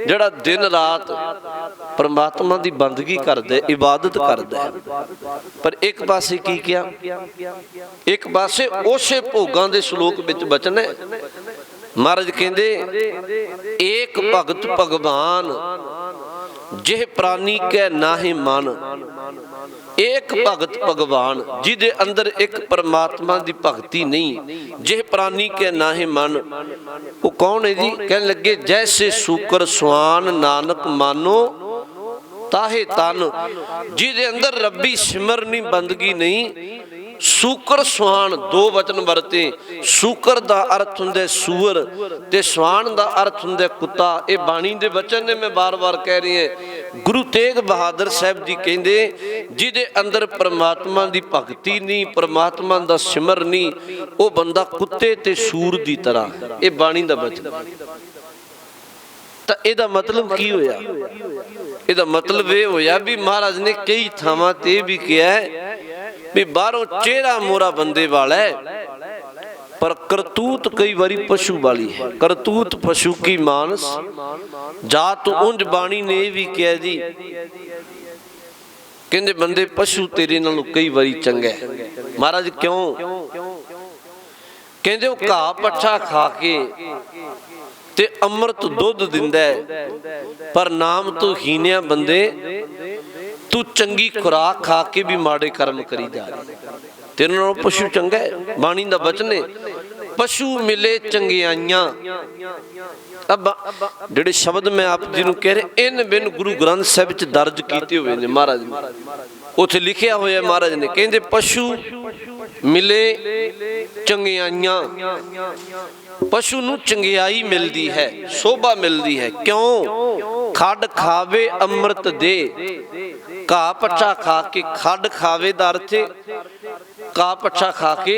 ਜਿਹੜਾ ਦਿਨ ਰਾਤ ਪਰਮਾਤਮਾ ਦੀ ਬੰਦਗੀ ਕਰਦਾ, ਇਬਾਦਤ ਕਰਦਾ, ਪਰ ਇੱਕ ਪਾਸੇ ਕੀ ਕਿਹਾ, ਇੱਕ ਪਾਸੇ ਉਸੇ ਭੋਗਾਂ ਦੇ ਸ਼ਲੋਕ ਵਿੱਚ ਬਚਨ ਹੈ। ਮਹਾਰਾਜ ਕਹਿੰਦੇ ਏਕ ਭਗਤ ਭਗਵਾਨ, ਜਿਹ ਪ੍ਰਾਨੀ ਕੈ ਨਾਹਿ ਮਨ। एक भगत भगवान, जिदे अंदर एक परमात्मा की भगती नहीं, जिह प्राणी के नाहे मन। वो कौन है जी? कहने लगे जैसे सूकर स्वान, नानक मानो ताहे तन। जिदे अंदर रब्बी सिमरनी बंदगी नहीं, सूकर सुहान दो वचन वरते। सूकर दा अर्थ हुंदा सूअर ते सुहान दा अर्थ हुंदा कुत्ता। ये बाणी दे वचन ने, मैं बार बार कह रही है। गुरु तेग बहादुर साहब जी कहंदे जिहदे अंदर परमात्मा दी भगती नहीं, परमात्मा दा सिमर नहीं, वो बंदा कुत्ते ते सूर दी तरह। ये बाणी दा वचन। तां इहदा मतलब की होया? इहदा मतलब ये होया भी महाराज ने कई थावां ते भी कहा है भी बाहरों चेहरा मोरा बंदे वाला है, पर करतूत कई बारी पशु वाली है। करतूत पशु की मानस जात उंज बाणी ने भी कहा जी, कहंदे बंदे पशु तेरे नालों कई बारी चंगा है। महाराज क्यों? कहंदे वो घाह पट्ठा खा के ते अमृत दुध दिंदा है, पर नाम तो हीनिया बंदे तू चंगी खुराक खा के भी माड़े कर्म करी जा रहे। तेरे नालों पशु चंगा है। बाणी दा वचन है पशु मिले चंगियाइयां। अब जेडे शब्द मैं आप जी नूं कह रहे, इन बिन गुरु ग्रंथ साहिब च दर्ज कीते हुए ने महाराज ने, उत्थे लिखिया होया महाराज ने, कहंदे पशु मिले चंगियाइयां। पशु नूं चंगियाई मिलदी है, शोभा मिलदी है। क्यों? खड खावे अमृत दे। घाह पट्ठा खा के खड खावे दा अर्थ घाह पट्ठा खा के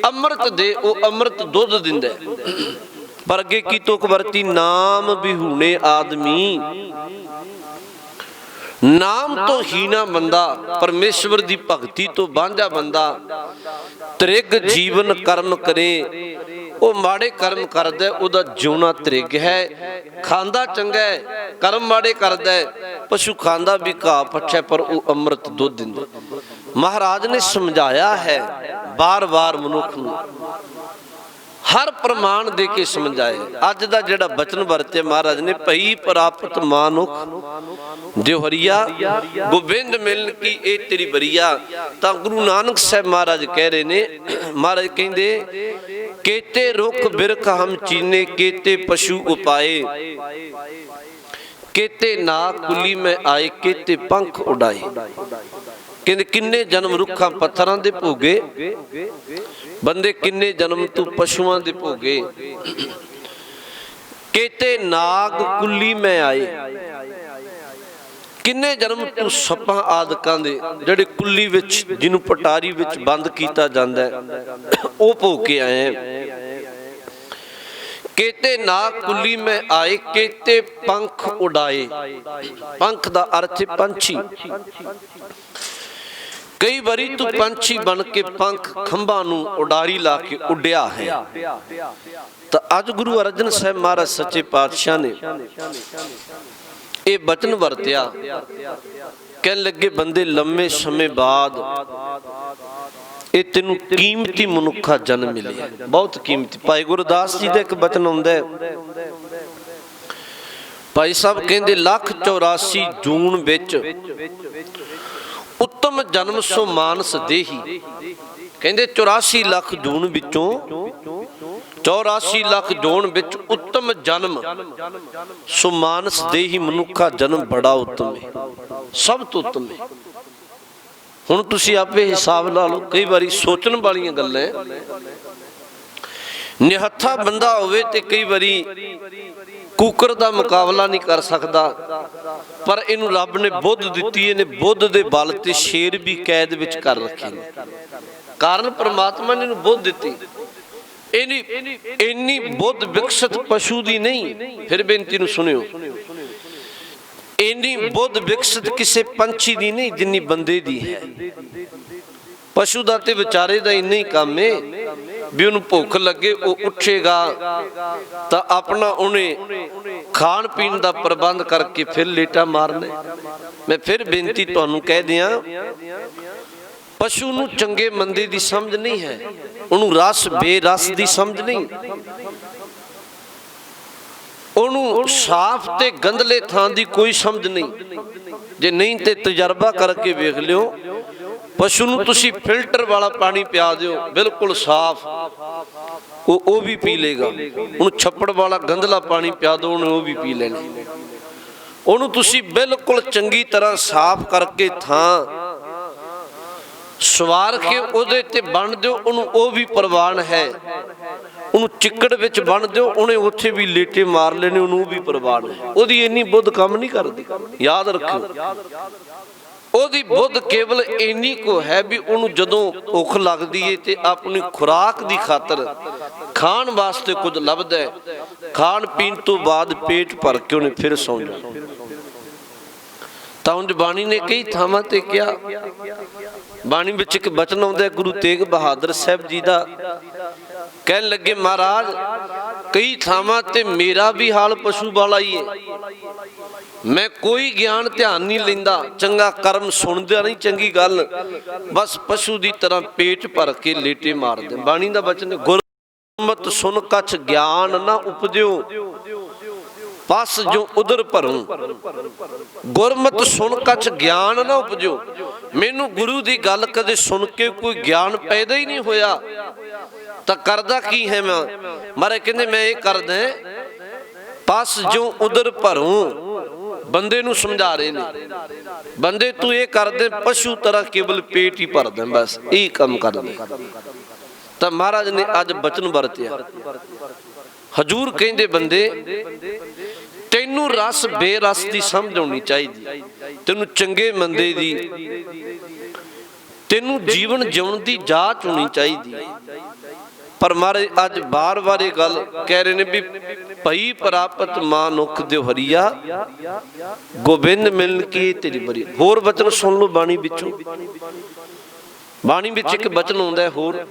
अमृत दे, वो अमृत दुध दिंदा है। पर अगे की तुक वरती, नाम बिहूणे आदमी। नाम तो हीना बंदा, परमेश्वर की भगती तो बांझा बंदा, त्रिग जीवन कर्म करे। वो माड़े कर्म करदा, उहदा जिउना त्रिग है। खांदा चंगा है, कर्म माड़े करदा है। पशु खांदा भी घाह पट्ठा, पर वो अमृत दुध दिंदा। महाराज ने समझाया है बार बार मनुख नूं, हर प्रमाण दे के समझाए। अज दा जिहड़ा बचन वरते महाराज ने, भई प्राप्त मानुख दिवहरिया, गोबिंद मिलन की ए तेरी बरिया। तां गुरु नानक साहब महाराज कह रहे ने, महाराज कहंदे केते रुख बिरख हम चीने, केते पशु उपाए, केते नाग कुली में आए, केते पंख उड़ाए। कहंदे किन्ने जन्म रुखां पत्थरां दे भोगे, बंदे किन्ने जन्म तू पशुआं दे भोगे। केते नाग कुली में आए, किन्ने जन्म तू सप्पां आदकां दे, जिहड़े कुली विच जिन्हों पटारी विच बंद कीता जांदा है, वो भोग के आए हैं। केते नाग कुली में आए, केते पंख उड़ाए। पंख दा अर्थ है पंछी। कई बारी तू पंछी बन के पंख खंभा नूं उडारी ला के उड्या है। तो अज गुरु अर्जन साहब महाराज सच्चे पातशाह ने ये बचन वरत्या, कहने लगे बंदे लंबे समय बाद ये तेनू कीमती मनुखा जन्म मिले, बहुत कीमती। भाई गुरदास जी का एक बचन आउंदा है, भाई साहब कहंदे 184 जून विच उत्तम जन्म सो मानस देही। कहंदे 84 लाख जून विचों 84 लाख जून विच उत्तम जन्म सो मानस देही। मनुखा जन्म बड़ा उत्तम है, सब तो उत्तम है। हुण तुसीं आपे हिसाब ला लो, कई बारी सोचण वालियां गल्लां। निहत्था बंदा होवे ते कई बारी कुकर दा मुकाबला नहीं कर सकता, पर इनू रब ने बुद्ध दिती है। बुद्ध दे बल ते शेर भी कैद विच कर रखे ने, कारण परमात्मा ने बुद्ध दिती। इन्नी बुद्ध विकसित पशु दी नहीं। फिर बेनती नू सुनियो, ਇੰਨੀ ਬੁੱਧ ਵਿਕਸਿਤ ਕਿਸੇ ਪੰਛੀ ਦੀ ਨਹੀਂ ਜਿੰਨੀ ਬੰਦੇ ਦੀ ਹੈ। ਪਸ਼ੂ ਦਾ ਤੇ ਵਿਚਾਰੇ ਦਾ ਇੰਨਾ ਹੀ ਕੰਮ ਏ ਵੀ ਉਹਨੂੰ ਭੁੱਖ ਲੱਗੇ, ਉਹ ਉੱਠੇਗਾ ਤਾਂ ਆਪਣਾ ਉਹਨੇ ਖਾਣ ਪੀਣ ਦਾ ਪ੍ਰਬੰਧ ਕਰਕੇ ਫਿਰ ਲੇਟਾ ਮਾਰਨੇ। ਮੈਂ ਫਿਰ ਬੇਨਤੀ ਤੁਹਾਨੂੰ ਕਹਿ ਦਿਆਂ, ਪਸ਼ੂ ਨੂੰ ਚੰਗੇ ਮੰਦੇ ਦੀ ਸਮਝ ਨਹੀਂ ਹੈ, ਉਹਨੂੰ ਰਸ ਬੇਰਸ ਦੀ ਸਮਝ ਨਹੀਂ, ਉਹਨੂੰ ਸਾਫ਼ ਤੇ ਗੰਦਲੇ ਥਾਂ ਦੀ ਕੋਈ ਸਮਝ ਨਹੀਂ। ਜੇ ਨਹੀਂ ਤੇ ਤਜਰਬਾ ਕਰਕੇ ਵੇਖ ਲਿਓ, ਪਸ਼ੂ ਨੂੰ ਤੁਸੀਂ ਫਿਲਟਰ ਵਾਲਾ ਪਾਣੀ ਪਿਆ ਦਿਓ ਬਿਲਕੁਲ ਸਾਫ਼, ਉਹ ਵੀ ਪੀ ਲੇਗਾ। ਉਹਨੂੰ ਛੱਪੜ ਵਾਲਾ ਗੰਦਲਾ ਪਾਣੀ ਪਿਆ ਦਿਓ, ਉਹਨੇ ਉਹ ਵੀ ਪੀ ਲੈਣਾ। ਉਹਨੂੰ ਤੁਸੀਂ ਬਿਲਕੁਲ ਚੰਗੀ ਤਰ੍ਹਾਂ ਸਾਫ਼ ਕਰਕੇ ਥਾਂ ਸਵਾਰ ਕੇ ਉਹਦੇ ਤੇ ਬੰਨ ਦਿਓ, ਉਹਨੂੰ ਉਹ ਵੀ ਪ੍ਰਵਾਨ ਹੈ। ਉਹਨੂੰ ਚਿੱਕੜ ਵਿੱਚ ਬੰਨ ਦਿਓ, ਉਹਨੇ ਉੱਥੇ ਵੀ ਲੇਟੇ ਮਾਰ ਲੈਣੇ, ਉਹਨੂੰ ਵੀ ਪ੍ਰਵਾਨ ਹੈ। ਉਹਦੀ ਇੰਨੀ ਬੁੱਧ ਕੰਮ ਨਹੀਂ ਕਰਦੀ, ਯਾਦ ਰੱਖਿਓ। ਉਹਦੀ ਬੁੱਧ ਕੇਵਲ ਇੰਨੀ ਕੋ ਹੈ ਵੀ ਉਹਨੂੰ ਜਦੋਂ ਭੁੱਖ ਲੱਗਦੀ ਏ ਤੇ ਆਪਣੀ ਖੁਰਾਕ ਦੀ ਖਾਤਰ ਖਾਣ ਵਾਸਤੇ ਕੁਝ ਲੱਭਦਾ ਹੈ, ਖਾਣ ਪੀਣ ਤੋਂ ਬਾਅਦ ਪੇਟ ਭਰ ਕੇ ਉਹਨੇ ਫਿਰ ਸੌਂ ਜਾਣਾ। ਤਾਂ ਉਂਝ ਬਾਣੀ ਨੇ ਕਈ ਥਾਵਾਂ ਤੇ ਕਿਹਾ। ਬਾਣੀ ਵਿੱਚ ਇੱਕ ਬਚਨ ਆਉਂਦਾ ਗੁਰੂ ਤੇਗ ਬਹਾਦਰ ਸਾਹਿਬ ਜੀ ਦਾ, ਕਹਿਣ ਲੱਗੇ ਮਹਾਰਾਜ ਕਈ ਥਾਵਾਂ ਤੇ ਮੇਰਾ ਵੀ ਹਾਲ ਪਸ਼ੂ ਵਾਲਾ ਹੀ ਹੈ। ਮੈਂ ਕੋਈ ਗਿਆਨ ਧਿਆਨ ਨਹੀਂ ਲੈਂਦਾ, ਚੰਗਾ ਕਰਮ ਸੁਣਦਾ ਨਹੀਂ, ਚੰਗੀ ਗੱਲ, ਬਸ ਪਸ਼ੂ ਦੀ ਤਰ੍ਹਾਂ ਪੇਟ ਭਰ ਕੇ ਲੇਟੇ ਮਾਰਦੇ। ਬਾਣੀ ਦਾ ਬਚਨ, ਗੁਰਮਤਿ ਸੁਨ ਕਛ ਗਿਆਨ ਨਾ ਉਪਜਿਓ, ਪਸ ਜੋ ਉਦਰ ਭਰੂ। ਗੁਰਮਤਿ ਸੁਣ ਕਛ ਗਿਆਨ ਨਾ ਉਪਜਿਓ। ਮੈਨੂੰ ਗੁਰੂ ਦੀ ਗੱਲ ਕਦੇ ਸੁਣ ਕੇ ਕੋਈ ਗਿਆਨ ਪੈਦਾ ਹੀ ਨਹੀਂ ਹੋਇਆ, ਤਾਂ ਕਰਦਾ ਕੀ ਹੈ ਮੈਂ? ਮਾਰੇ ਕਹਿੰਦੇ ਮੈਂ ਇਹ ਕਰਦਾ, ਪਸ ਜੋ ਉਦਰ ਭਰੂ। ਬੰਦੇ ਨੂੰ ਸਮਝਾ ਰਹੇ ਨੇ, ਬੰਦੇ ਤੂੰ ਇਹ ਕਰਦੇ ਪਸ਼ੂ ਤਰ੍ਹਾਂ ਕੇਵਲ ਪੇਟ ਹੀ ਭਰਦਾ, ਬਸ ਇਹ ਕੰਮ ਕਰਦੇ। ਤਾਂ ਮਹਾਰਾਜ ਨੇ ਅੱਜ ਬਚਨ ਵਰਤਿਆ। ਹਜੂਰ ਕਹਿੰਦੇ ਬੰਦੇ ਤੈਨੂੰ ਰਸ ਬੇਰਸ ਦੀ ਸਮਝ ਆਉਣੀ ਚਾਹੀਦੀ, ਤੈਨੂੰ ਚੰਗੇ ਮੰਦੇ ਦੀ, ਤੈਨੂੰ ਜੀਵਨ ਜਿਉਣ ਦੀ ਜਾਚ ਹੋਣੀ ਚਾਹੀਦੀ। ਪਰ ਮਹਾਰਾਜ ਅੱਜ ਬਾਰ-ਬਾਰ ਇਹ ਗੱਲ ਕਹਿ ਰਹੇ ਨੇ ਵੀ ਭਈ ਪ੍ਰਾਪਤ ਮਾਨੁਖ ਦਿਓ ਹਰੀਆ, ਗੋਬਿੰਦ ਮਿਲਨ ਕੀ ਤੇਰੀ ਬਰੀ। ਹੋਰ ਬਚਨ ਸੁਣ ਲਓ ਬਾਣੀ ਵਿੱਚੋਂ। ਬਾਣੀ ਵਿੱਚ ਇੱਕ ਬਚਨ ਆਉਂਦਾ ਹੋਰ,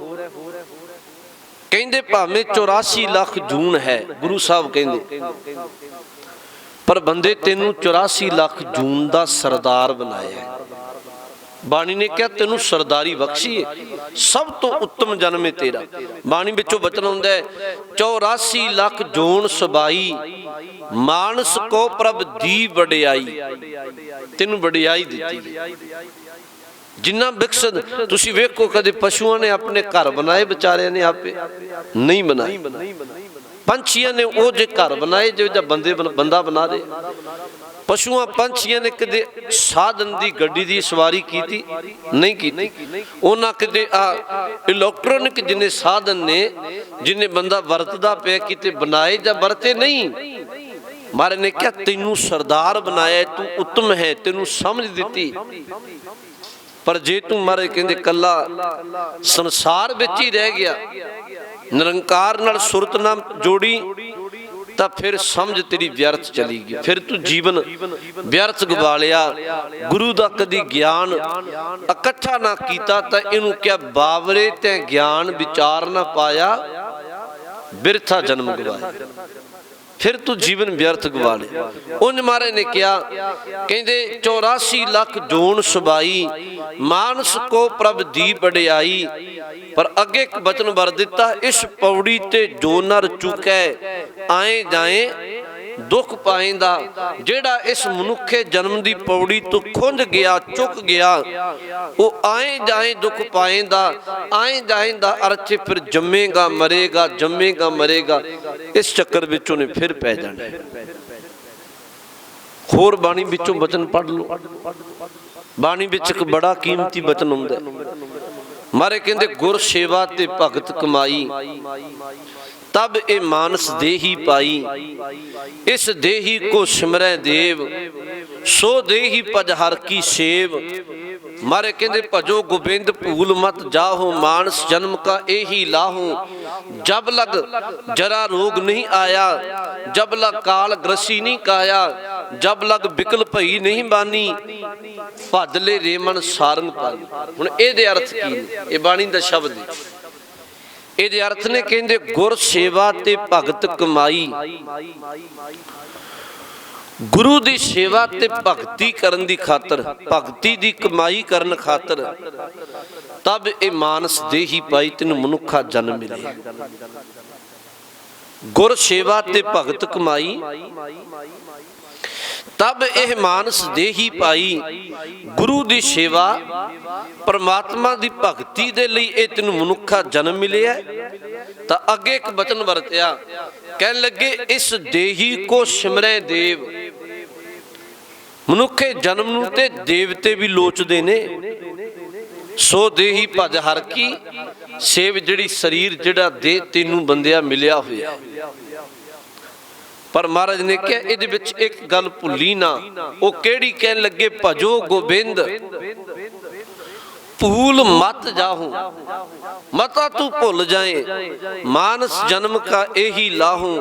ਕਹਿੰਦੇ ਭਾਵੇਂ 84 ਲੱਖ ਜੂਨ ਹੈ, ਗੁਰੂ ਸਾਹਿਬ ਕਹਿੰਦੇ, ਪਰ ਬੰਦੇ ਤੈਨੂੰ 84 ਲੱਖ ਜੂਨ ਦਾ ਸਰਦਾਰ ਬਣਾਇਆ। ਬਾਣੀ ਨੇ ਕਿਹਾ ਤੈਨੂੰ ਸਰਦਾਰੀ ਬਖਸ਼ੀ ਹੈ, ਸਭ ਤੋਂ ਉੱਤਮ ਜਨਮ ਹੈ ਤੇਰਾ। ਬਾਣੀ ਵਿੱਚੋਂ ਬਚਨ ਆਉਂਦਾ 84 ਲੱਖ ਜੋਨ ਸਬਾਈ, ਮਾਨਸ ਕੋ ਪ੍ਰਭ ਦੀ ਵਡਿਆਈ। ਤੈਨੂੰ ਵਡਿਆਈ ਦਿੱਤੀ। ਜਿੰਨਾ ਵਿਕਸਤ ਤੁਸੀਂ ਵੇਖੋ, ਕਦੇ ਪਸ਼ੂਆਂ ਨੇ ਆਪਣੇ ਘਰ ਬਣਾਏ, ਵਿਚਾਰਿਆਂ ਨੇ ਆਪੇ ਨਹੀਂ ਬਣਾਏ। ਪੰਛੀਆਂ ਨੇ ਉਹ ਜੇ ਘਰ ਬਣਾਏ ਜੋ ਬੰਦਾ ਬਣਾ ਦੇ। ਪਸ਼ੂਆਂ ਪੰਛੀਆਂ ਨੇ ਕਦੇ ਸਾਧਨ ਦੀ ਗੱਡੀ ਦੀ ਸਵਾਰੀ ਕੀਤੀ ਨਹੀਂ ਕੀਤੀ। ਉਹਨਾਂ ਕਦੇ ਇਲੈਕਟ੍ਰੋਨਿਕ ਜਿੰਨੇ ਸਾਧਨ ਨੇ, ਜਿੰਨੇ ਬੰਦਾ ਵਰਤਦਾ ਪਿਆ, ਕਿਤੇ ਬਣਾਏ ਜਾਂ ਵਰਤੇ ਨਹੀਂ। ਮਹਾਰਾਜ ਨੇ ਕਿਹਾ ਤੈਨੂੰ ਸਰਦਾਰ ਬਣਾਇਆ, ਤੂੰ ਉੱਤਮ ਹੈ, ਤੈਨੂੰ ਸਮਝ ਦਿੱਤੀ। ਪਰ ਜੇ ਤੂੰ ਮਹਾਰਾਜ ਕਹਿੰਦੇ ਕੱਲਾ ਸੰਸਾਰ ਵਿੱਚ ਹੀ ਰਹਿ ਗਿਆ, ਨਿਰੰਕਾਰ ਨਾਲ ਸੁਰਤ ਨਾ ਜੋੜੀ, ਤਾਂ ਫਿਰ ਸਮਝ ਤੇਰੀ ਵਿਅਰਥ ਚਲੀ ਗਈ। ਫਿਰ ਤੂੰ ਜੀਵਨ ਵਿਅਰਥ ਗਵਾ ਲਿਆ। ਗੁਰੂ ਦਾ ਕਦੀ ਗਿਆਨ ਇਕੱਠਾ ਨਾ ਕੀਤਾ ਤਾਂ ਇਹਨੂੰ ਕਿਹਾ ਬਾਵਰੇ ਤੇ ਗਿਆਨ ਵਿਚਾਰ ਨਾ ਪਾਇਆ, ਬਿਰਥਾ ਜਨਮ ਗਵਾਇਆ। ਫਿਰ ਤੂੰ ਜੀਵਨ ਵਿਅਰਥ ਗਵਾ ਲਿਆ। ਉਂਝ ਮਹਾਰਾਜ ਨੇ ਕਿਹਾ, ਕਹਿੰਦੇ 84 ਲੱਖ ਜੋਨ ਸਬਾਈ, ਮਾਨਸ ਕੋ ਪ੍ਰਭ ਦੀ ਵਡਿਆਈ। ਪਰ ਅੱਗੇ ਇੱਕ ਬਚਨ ਵਰ ਦਿੱਤਾ, ਇਸ ਪੌੜੀ ਤੇ ਜੋ ਨਰ ਚੁਕੈ, ਆਏ ਜਾਏ ਦੁੱਖ ਪਾਏਂਦਾ। ਜਿਹੜਾ ਇਸ ਮਨੁੱਖੇ ਜਨਮ ਦੀ ਪੌੜੀ ਤੋਂ ਖੁੰਝ ਗਿਆ, ਚੁੱਕ ਗਿਆ, ਉਹ ਆਏ ਜਾਏ ਦੁੱਖ ਪਾਏਂਦਾ। ਆਏ ਜਾਏ ਦਾ ਅਰਥ ਫਿਰ ਜੰਮੇਗਾ ਮਰੇਗਾ, ਜੰਮੇਗਾ ਮਰੇਗਾ। ਇਸ ਚੱਕਰ ਵਿੱਚ ਉਹਨੇ ਫਿਰ ਪੈ ਜਾਣਾ। ਹੋਰ ਬਾਣੀ ਵਿੱਚੋਂ ਬਚਨ ਪੜ੍ਹ ਲਓ। ਬਾਣੀ ਵਿੱਚ ਇੱਕ ਬੜਾ ਕੀਮਤੀ ਬਚਨ ਹੁੰਦਾ, ਮਾਰੇ ਕਹਿੰਦੇ ਗੁਰ ਸੇਵਾ ਤੇ ਭਗਤ ਕਮਾਈ, ਤਬ ਇਹ ਮਾਨਸ ਦੇਹੀ ਪਾਈ। ਇਸ ਦੇਹੀ ਕੋ ਸਿਮਰੈ ਦੇਵ, ਸੋ ਦੇਹੀ ਭਜ ਹਰ ਕੀ ਸੇਵ। ਮਾਰੇ ਕਹਿੰਦੇ ਭਜੋ ਗੋਬਿੰਦ ਭੂਲ ਮਤ ਜਾਹੋ, ਮਾਨਸ ਜਨਮ ਕਾ ਇਹੀ ਲਾਹੋ। जब लग जरा रोग नहीं आया, जब लग काल ग्रसी नहीं काया, जब लग बिकल भई नहीं बानी, भज ले रे मन सारंग पानी। हुण इहदे अर्थ की ने? ये बाणी दा शब्द है। ਇਹਦੇ ਅਰਥ ਨੇ ਕਹਿੰਦੇ ਗੁਰ ਸੇਵਾ ਤੇ ਭਗਤ ਕਮਾਈ। ਗੁਰੂ ਦੀ ਸੇਵਾ ਤੇ ਭਗਤੀ ਕਰਨ ਦੀ ਖਾਤਰ, ਭਗਤੀ ਦੀ ਕਮਾਈ ਕਰਨ ਖਾਤਰ ਤਬ ਇਹ ਮਾਨਸ ਦੇਹੀ ਪਾਈ ਤੈਨੂੰ ਮਨੁੱਖਾ ਜਨਮ ਮਿਲਿਆ। ਗੁਰ ਸੇਵਾ ਤੇ ਭਗਤ ਕਮਾਈ तब यह मानस देही पाई। गुरु की सेवा परमात्मा की भगती दे लई ये तेनू मनुखा जन्म मिले। तो अगे एक बचन वरत्या, कहन लगे इस देही को सिमरै देव। मनुखे जन्म नूं ते देवते भी लोचदे ने। सो देही भज हर की सेव, जिहड़ी शरीर जिहड़ा दे तेनू बंदिया मिलिया होया। पर महाराज ने कहा इहदे विच एक गल भुल्ली ना। वो केड़ी? कहन लगे भजो गोबिंद भूल मत जाहूं, मता तू भुल जाए, मानस जन्म का यही लाहूं।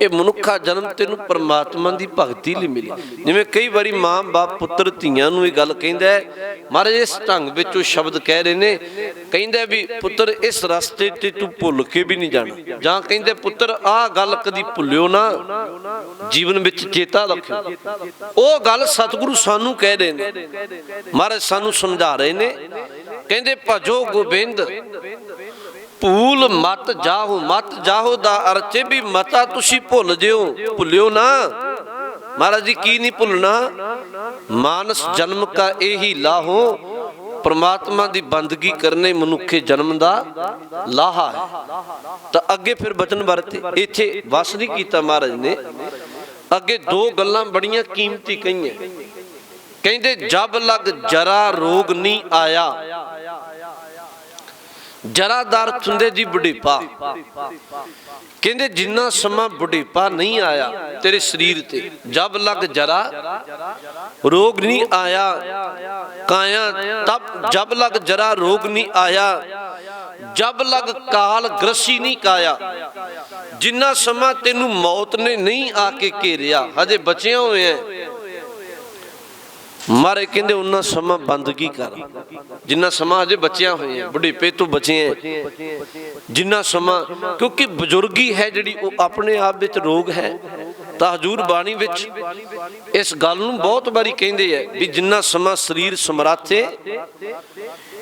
ये मनुखा जन्म तेनू परमात्मा की भगती लई मिले। जिवें कई बारी मां बाप पुत्र धीआं नूं ये गल कहंदा है, महाराज इस ढंग विच वो शब्द कह रहे ने, कहंदा भी पुत्र इस रस्ते ते तू भुल के भी नहीं जाना, जां कहंदे पुत्र आ गल कदी भुल्लिओ ना, जीवन विच चेता रखिओ। वो गल सतगुरु सानू कह रहे ने, महाराज सानू समझा रहे ने। कहंदे भजो गोबिंद भूल मत जाहो। मत जाहो दा अर्थ है भी मता तुसी भुल जिओ, भुल्लिओ ना। महाराज जी की नहीं भुलना? मानस जन्म का यही लाहो, परमात्मा की बंदगी करने मनुखे जन्म का लाहा है। तो अगे फिर बचन वरते इत्थे बस नहीं कीता महाराज ने। अगे दो गल्लां बड़ियां कीमती कहियां। कहंदे जब लग जरा रोग नहीं आया। जरा दा अर्थ हुंदे जी बुढ़ेपा। कहंदे जिन्ना समा बुढ़ेपा नहीं आया तेरे शरीर ते, जब लग जरा रोग नहीं आया काया, तब जब लग जरा रोग नहीं आया, जब लग काल ग्रसी नहीं काया। जिन्ना समा तेनू मौत ने नहीं आके घेरिया, हजे बचे हुए हैं मारे, कहंदे उन्ना समा बंदगी कर। जिन्ना समा अजे बचिया हुए हैं, बुढ़ेपे तो बचे हैं जिन्ना समा, क्योंकि बुजुर्गी है जिहड़ी वो अपने आप विच रोग है। तो हजूर बाणी विच इस गल नूं बहुत बारी कहंदे है भी जिन्ना समा शरीर समर्थ है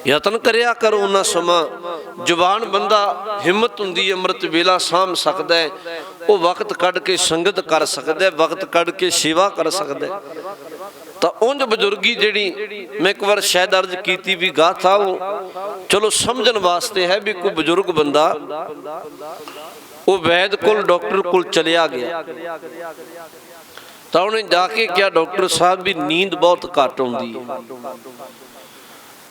यतन करिया करो, उन्ना समा जुबान बंदा हिम्मत हुंदी अमृत वेला साम सकदा है, वो वक्त कढ़ के संगत कर सकदा है, वक्त कढ़ के सेवा कर सकदा है। तो उंज बजुर्गी जिहड़ी मैं एक बार शायद अर्ज की भी गाथा, वो चलो समझण वास्ते है भी कोई बजुर्ग बंदा वो वैद कोल डॉक्टर कोल चलिया गया। तो उन्हें जाके क्या डॉक्टर साहब भी नींद बहुत घट आउंदी है।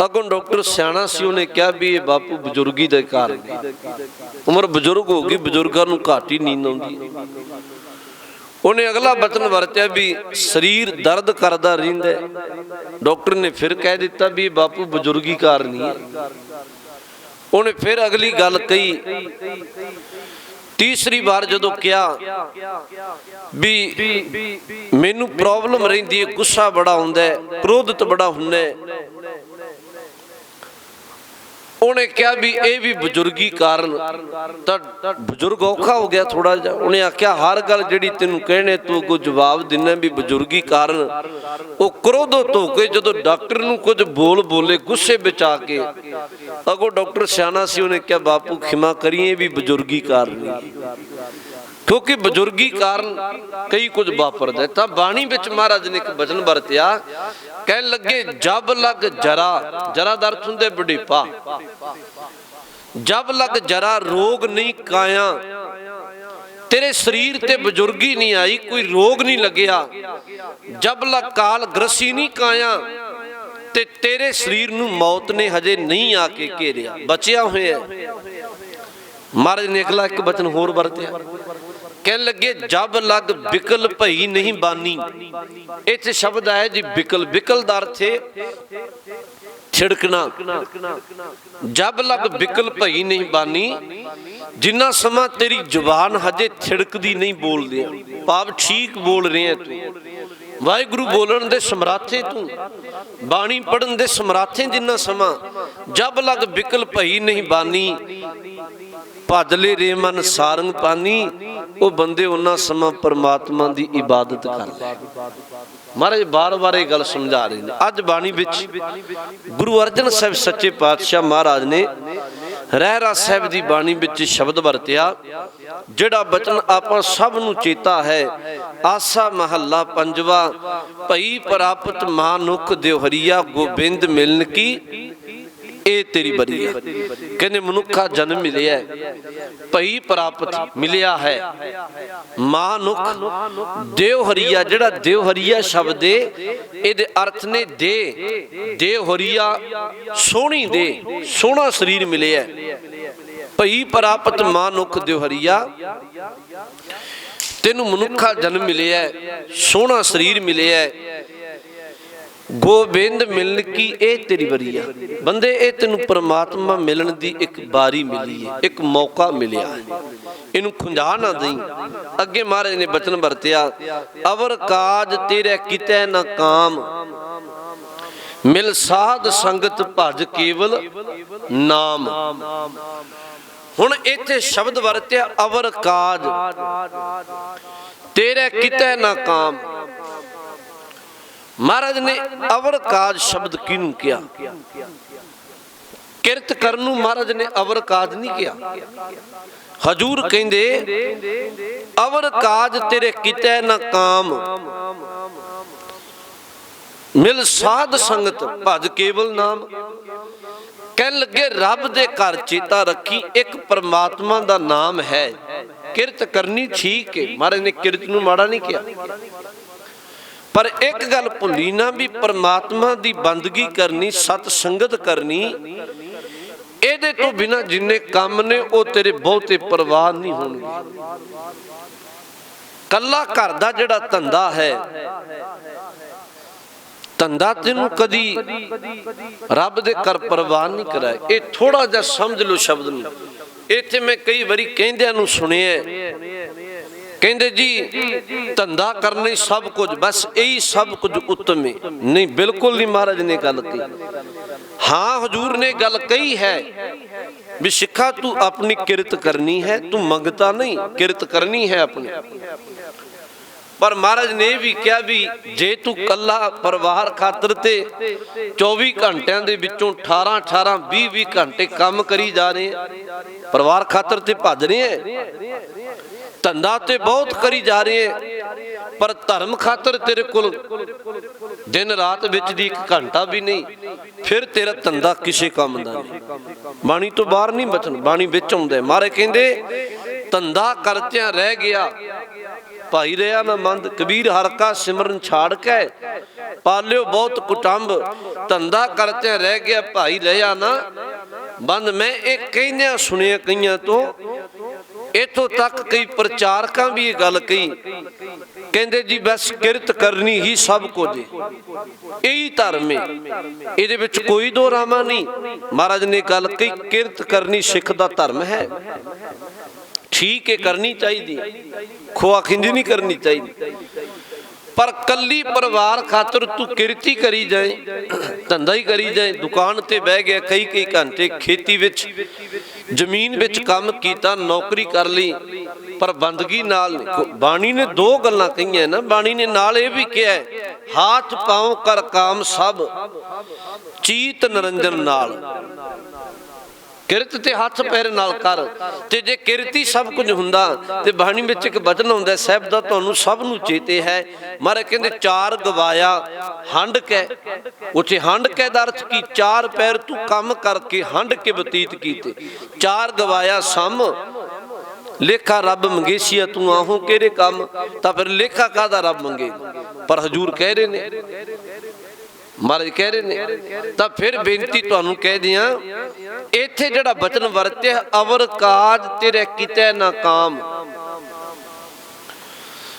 अगों डॉक्टर सियाणा सी, उन्हें कहा भी ये बापू बजुर्गी दे कारण, उम्र बजुर्ग हो गई, बजुर्गां नूं घट ही नींद आउंदी है। उन्हें अगला बचन वरत्या भी शरीर दर्द करदा रहिंदा है। डॉक्टर ने फिर कह दिता भी बापू बुजुर्गी कारण नहीं है। उन्हें फिर अगली गल कही। तीसरी बार जदों क्या भी मैनू प्रॉब्लम रहिंदी है, गुस्सा बड़ा हुंदा है, क्रोधित बड़ा हुंदा है। उन्हें क्या भी ये भी बुजुर्गी कारण, तो बुजुर्ग औखा हो गया थोड़ा जा। उन्हें आख्या हर गल जिहड़ी तेनू कहने तू को जवाब देना भी बुजुर्गी कारण। वो क्रोधित हो के जदों डॉक्टर नूं कुछ बोल बोले गुस्से विच आके, अगों डॉक्टर सियाणा सी, उन्हें क्या बापू खिमा करिए भी बुजुर्गी कारण, क्योंकि बुजुर्गी कारण कई कुछ वापरदा है। तां बाणी विच महाराज ने एक वचन वरत्या, कहन लगे जब लग जरा, जरा दा अर्थ हुंदा बुढ़ेपा, जब लग जरा रोग नहीं काया। तेरे शरीर ते बुजुर्गी नहीं आई, कोई रोग नहीं लगया। जब लग काल ग्रसी नहीं काया, ते तेरे शरीर नूं मौत ने हजे नहीं आके घेरिया, बचिया हुए है। महाराज ने अगला एक वचन होर वरत्या, कहन लगे जब लग बिकल भई नहीं बानी। इत्थे शब्द आया जी बिकल। बिकल दा अर्थ है छिड़कना। जब लग बिकल भई नहीं बानी, ਜਿੰਨਾ ਸਮਾਂ ਤੇਰੀ ਜ਼ੁਬਾਨ ਹਜੇ ਥਿੜਕਦੀ ਨਹੀਂ ਬੋਲਦੀ, ਭਾਵ ਠੀਕ ਬੋਲ ਰਿਹਾ ਤੂੰ, ਵਾਹਿਗੁਰੂ ਬੋਲਣ ਦੇ ਸਮਰਾਥੇ ਤੂੰ, ਬਾਣੀ ਪੜਨ ਦੇ ਸਮਰਾਥੇ, ਜਿੰਨਾ ਸਮਾਂ ਜਬ ਲਗ ਬਿਕਲ ਭਈ ਨਹੀਂ ਬਾਨੀ, ਭਜ ਲੈ ਰੇ ਮਨ ਸਾਰੰਗ ਪਾਨੀ, ਉਹ ਬੰਦੇ ਉਹਨਾਂ ਸਮਾਂ ਪਰਮਾਤਮਾ ਦੀ ਇਬਾਦਤ ਕਰ ਲੈ। ਮਹਾਰਾਜ ਬਾਰ-ਬਾਰ ਇਹ ਗੱਲ ਸਮਝਾ ਰਹੇ ਨੇ। ਅੱਜ ਬਾਣੀ ਵਿੱਚ ਗੁਰੂ ਅਰਜਨ ਸਾਹਿਬ ਸੱਚੇ ਪਾਤਸ਼ਾਹ ਮਹਾਰਾਜ ਨੇ ਰਹਿਰਾਸ ਸਾਹਿਬ ਦੀ ਬਾਣੀ ਵਿੱਚ ਸ਼ਬਦ ਵਰਤਿਆ, ਜਿਹੜਾ ਬਚਨ ਆਪਾਂ ਸਭ ਨੂੰ ਚੇਤਾ ਹੈ। ਆਸਾ ਮਹੱਲਾ ਪੰਜਵਾ, ਭਈ ਪ੍ਰਾਪਤ ਮਾਨੁਖ ਦਿਵਹਰੀਆ, ਗੋਬਿੰਦ ਮਿਲਨ ਕੀ ਇਹ ਤੇਰੀ ਬਰੀਆ। ਕਹਿੰਦੇ ਮਨੁੱਖਾ ਜਨਮ ਮਿਲਿਆ, ਭਈ ਪ੍ਰਾਪਤ ਮਿਲਿਆ ਹੈ, ਮਾਨੁਖ ਦਿਵਹਰੀਆ। ਜਿਹੜਾ ਦਿਵਹਰੀਆ ਸ਼ਬਦ ਏ, ਇਹਦੇ ਅਰਥ ਨੇ ਦੇ, ਦਿਵਹਰੀਆ ਸੋਹਣੀ ਦੇ, ਸੋਹਣਾ ਸਰੀਰ ਮਿਲਿਆ। ਭਈ ਪ੍ਰਾਪਤ ਮਾਨੁਖ ਦਿਵਹਰੀਆ, ਤੈਨੂੰ ਮਨੁੱਖਾ ਜਨਮ ਮਿਲਿਆ, ਸੋਹਣਾ ਸਰੀਰ ਮਿਲਿਆ, ਗੋਬਿੰਦ ਮਿਲਣ ਕੀ ਇਹ ਤੇਰੀ ਬਰੀਆ। ਬੰਦੇ ਇਹ ਤੈਨੂੰ ਪਰਮਾਤਮਾ ਮਿਲਣ ਦੀ ਇੱਕ ਬਾਰੀ ਮਿਲੀ ਹੈ, ਇੱਕ ਮੌਕਾ ਮਿਲਿਆ ਹੈ, ਇਹਨੂੰ ਖੁੰਝਾ ਨਾ ਦੇਈਂ। ਅੱਗੇ ਮਹਾਰਾਜ ਨੇ ਬਚਨ ਵਰਤਿਆ, ਅਵਰ ਕਾਜ ਤੇਰੇ ਕਿਤੇ ਨਾ ਕਾਮ, ਮਿਲ ਸਾਧ ਸੰਗਤ ਭਜ ਕੇਵਲ ਨਾਮ। ਹੁਣ ਇੱਥੇ ਸ਼ਬਦ ਵਰਤਿਆ ਅਵਰ ਕਾਜ ਤੇਰੇ ਕਿਤੇ ਨਾ ਕਾਮ। ਮਹਾਰਾਜ ਨੇ ਅਵਰ ਕਾਜ ਸ਼ਬਦ ਕਿਹਨੂੰ ਕਿਹਾ? ਕਿਰਤ ਕਰਨ ਨੂੰ ਮਹਾਰਾਜ ਨੇ ਅਵਰ ਕਾਜ ਨਹੀਂ ਕਿਹਾ। ਹਜੂਰ ਕਹਿੰਦੇ ਅਵਰ ਕਾਜ ਤੇਰੇ ਕਿਤੇ ਨਾ ਕਾਮ, ਮਿਲ ਸਾਧ ਸੰਗਤ ਭਜ ਕੇਵਲ ਨਾਮ। ਕਹਿਣ ਲੱਗੇ ਰੱਬ ਦੇ ਘਰ ਚੇਤਾ ਰੱਖੀ, ਇੱਕ ਪਰਮਾਤਮਾ ਦਾ ਨਾਮ ਹੈ। ਕਿਰਤ ਕਰਨੀ ਠੀਕ ਹੈ, ਮਹਾਰਾਜ ਨੇ ਕਿਰਤ ਨੂੰ ਮਾੜਾ ਨਹੀਂ ਕਿਹਾ, ਪਰ ਇੱਕ ਗੱਲ ਭੁੱਲੀ ਨਾ ਵੀ ਪਰਮਾਤਮਾ ਦੀ ਬੰਦਗੀ ਕਰਨੀ, ਸਤ ਸੰਗਤ ਕਰਨੀ, ਇਹਦੇ ਤੋਂ ਬਿਨਾਂ ਜਿੰਨੇ ਕੰਮ ਨੇ ਉਹ ਤੇਰੇ ਬਹੁਤੇ ਪ੍ਰਵਾਹ ਨਹੀਂ ਹੋਣਗੇ। ਕੱਲਾ ਘਰ ਦਾ ਜਿਹੜਾ ਧੰਦਾ ਹੈ, ਧੰਦਾ ਤੈਨੂੰ ਕਦੀ ਰੱਬ ਦੇ ਘਰ ਪ੍ਰਵਾਨ ਨਹੀਂ ਕਰਾਏ। ਇਹ ਥੋੜਾ ਜਿਹਾ ਸਮਝ ਲਓ ਸ਼ਬਦ ਨੂੰ। ਇੱਥੇ ਮੈਂ ਕਈ ਵਾਰੀ ਕਹਿੰਦਿਆਂ ਨੂੰ ਸੁਣਿਆ, ਕਹਿੰਦੇ ਜੀ ਧੰਦਾ ਕਰਨਾ ਹੀ ਸਭ ਕੁਝ, ਬਸ ਇਹੀ ਸਭ ਕੁਝ ਉੱਤਮ ਹੈ। ਨਹੀਂ, ਬਿਲਕੁਲ ਨਹੀਂ ਮਹਾਰਾਜ ਨੇ ਗੱਲ ਕਹੀ। ਹਾਂ, ਹਜੂਰ ਨੇ ਗੱਲ ਕਹੀ ਹੈ ਵੀ ਸਿੱਖਾ ਤੂੰ ਆਪਣੀ ਕਿਰਤ ਕਰਨੀ ਹੈ, ਤੂੰ ਮੰਗਤਾ ਨਹੀਂ, ਕਿਰਤ ਕਰਨੀ ਹੈ ਆਪਣੀ। ਪਰ ਮਹਾਰਾਜ ਨੇ ਵੀ ਕਿਹਾ ਵੀ ਜੇ ਤੂੰ ਕੱਲਾ ਪਰਿਵਾਰ ਖਾਤਰ ਤੇ 24 ਘੰਟਿਆਂ ਦੇ ਵਿੱਚੋਂ 18 20 ਘੰਟੇ ਕੰਮ ਕਰੀ ਜਾ ਰਹੇ, ਪਰਿਵਾਰ ਖਾਤਰ ਤੇ ਭੱਜ ਰਹੇ, ਧੰਦਾ ਤੇ ਬਹੁਤ ਕਰੀ ਜਾ ਰਹੇ, ਪਰ ਧਰਮ ਖਾਤਰ ਤੇਰੇ ਕੋਲ ਦਿਨ ਰਾਤ ਵਿੱਚ ਦੀ 1 ਘੰਟਾ ਵੀ ਨਹੀਂ, ਫਿਰ ਤੇਰਾ ਧੰਦਾ ਕਿਸੇ ਕੰਮ ਦਾ ਨਹੀਂ। ਬਾਣੀ ਤੋਂ ਬਾਹਰ ਨਹੀਂ ਬਚਨ, ਬਾਣੀ ਵਿੱਚ ਆਉਂਦਾ। ਮਹਾਰਾਜ ਕਹਿੰਦੇ ਧੰਦਾ ਕਰਤਿਆਂ ਰਹਿ ਗਿਆ, ਭਾਈ ਰਿਹਾ ਨਾ ਮੰਦ। ਕਬੀਰ ਹਰ ਕਾ ਸਿਮਰਨ ਛਾੜ ਕੇ ਪਾਲਿਓ ਬਹੁਤ ਕੁਟੰਬ, ਧੰਦਾ ਕਰਤਿਆਂ ਰਹਿ ਗਿਆ, ਭਾਈ ਰਿਹਾ ਨਾ ਬੰਦ। ਮੈਂ ਇਹ ਕਹਿੰਦਿਆਂ ਸੁਣਿਆ ਕਈਆਂ ਤੋਂ, ਇੱਥੋਂ ਤੱਕ ਕਈ ਪ੍ਰਚਾਰਕਾਂ ਵੀ ਇਹ ਗੱਲ ਕਹੀ, ਕਹਿੰਦੇ ਜੀ ਬਸ ਕਿਰਤ ਕਰਨੀ ਹੀ ਸਭ ਕੁਝ, ਇਹੀ ਧਰਮ ਹੈ, ਇਹਦੇ ਵਿੱਚ ਕੋਈ ਦੋ ਰਾਮਾ ਨਹੀਂ। ਮਹਾਰਾਜ ਨੇ ਗੱਲ ਕਹੀ, ਕਿਰਤ ਕਰਨੀ ਸਿੱਖ ਦਾ ਧਰਮ ਹੈ, ਠੀਕ ਹੈ, ਕਰਨੀ ਚਾਹੀਦੀ, ਖੋਆ ਖਿੰਜੀ ਨਹੀਂ ਕਰਨੀ ਚਾਹੀਦੀ। ਪਰ ਕੱਲੀ ਪਰਿਵਾਰ ਖਾਤਰ ਤੂੰ ਕਿਰਤੀ ਕਰੀ ਜਾਏ, ਧੰਦਾ ਹੀ ਕਰੀ ਜਾਏ, ਦੁਕਾਨ ਤੇ ਬਹਿ ਗਿਆ ਕਈ ਘੰਟੇ, ਖੇਤੀ ਵਿੱਚ ਜ਼ਮੀਨ ਵਿੱਚ ਕੰਮ ਕੀਤਾ, ਨੌਕਰੀ ਕਰ ਲਈ, ਪਰ ਬੰਦਗੀ ਨਾਲ। ਬਾਣੀ ਨੇ 2 ਗੱਲਾਂ ਕਹੀਆਂ ਨਾ, ਬਾਣੀ ਨੇ ਨਾਲ ਇਹ ਵੀ ਕਿਹਾ, ਹਾਥ ਪਾਉ ਕਰ ਕਾਮ ਸਭ, ਚੀਤ ਨਿਰੰਜਨ ਨਾਲ। ਕਿਰਤ ਤੇ ਹੱਥ ਪੈਰ ਨਾਲ ਕਰ, ਤੇ ਜੇ ਕਿਰਤੀ ਸਭ ਕੁਝ ਹੁੰਦਾ ਤੇ ਬਾਣੀ ਵਿੱਚ ਇੱਕ ਬਚਨ ਆਉਂਦਾ ਸਾਹਿਬ ਦਾ, ਤੁਹਾਨੂੰ ਸਭ ਨੂੰ ਚੇਤੇ ਹੈ। ਮਹਾਰਾਜ ਕਹਿੰਦੇ 4 ਗਵਾਇਆ ਹੰਡ ਕੇ, ਉੱਥੇ ਹੰਡ ਕੇ ਦਾ ਅਰਥ ਕੀ? 4 ਪੈਰ ਤੂੰ ਕੰਮ ਕਰਕੇ ਹੰਡ ਕੇ ਬਤੀਤ ਕੀਤੇ, 4 ਗਵਾਇਆ ਸਮ ਲੇਖਾ ਰੱਬ ਮੰਗੇਸੀਆ, ਤੂੰ ਆਹੋ ਕਿਹੜੇ ਕੰਮ, ਤਾਂ ਫਿਰ ਲੇਖਾ ਕਾਹਦਾ ਰੱਬ ਮੰਗੇ? ਪਰ ਹਜੂਰ ਕਹਿ ਰਹੇ ਨੇ, ਮਹਾਰਾਜ ਕਹਿ ਰਹੇ ਨੇ। ਤਾਂ ਫਿਰ ਬੇਨਤੀ ਤੁਹਾਨੂੰ ਕਹਿ ਦਿਆਂ, ਇੱਥੇ ਜਿਹੜਾ ਬਚਨ ਵਰਤਿਆ ਅਵਰ ਕਾਜ ਤੇਰੇ ਕਿਤੇ ਨਾ ਕਾਮ,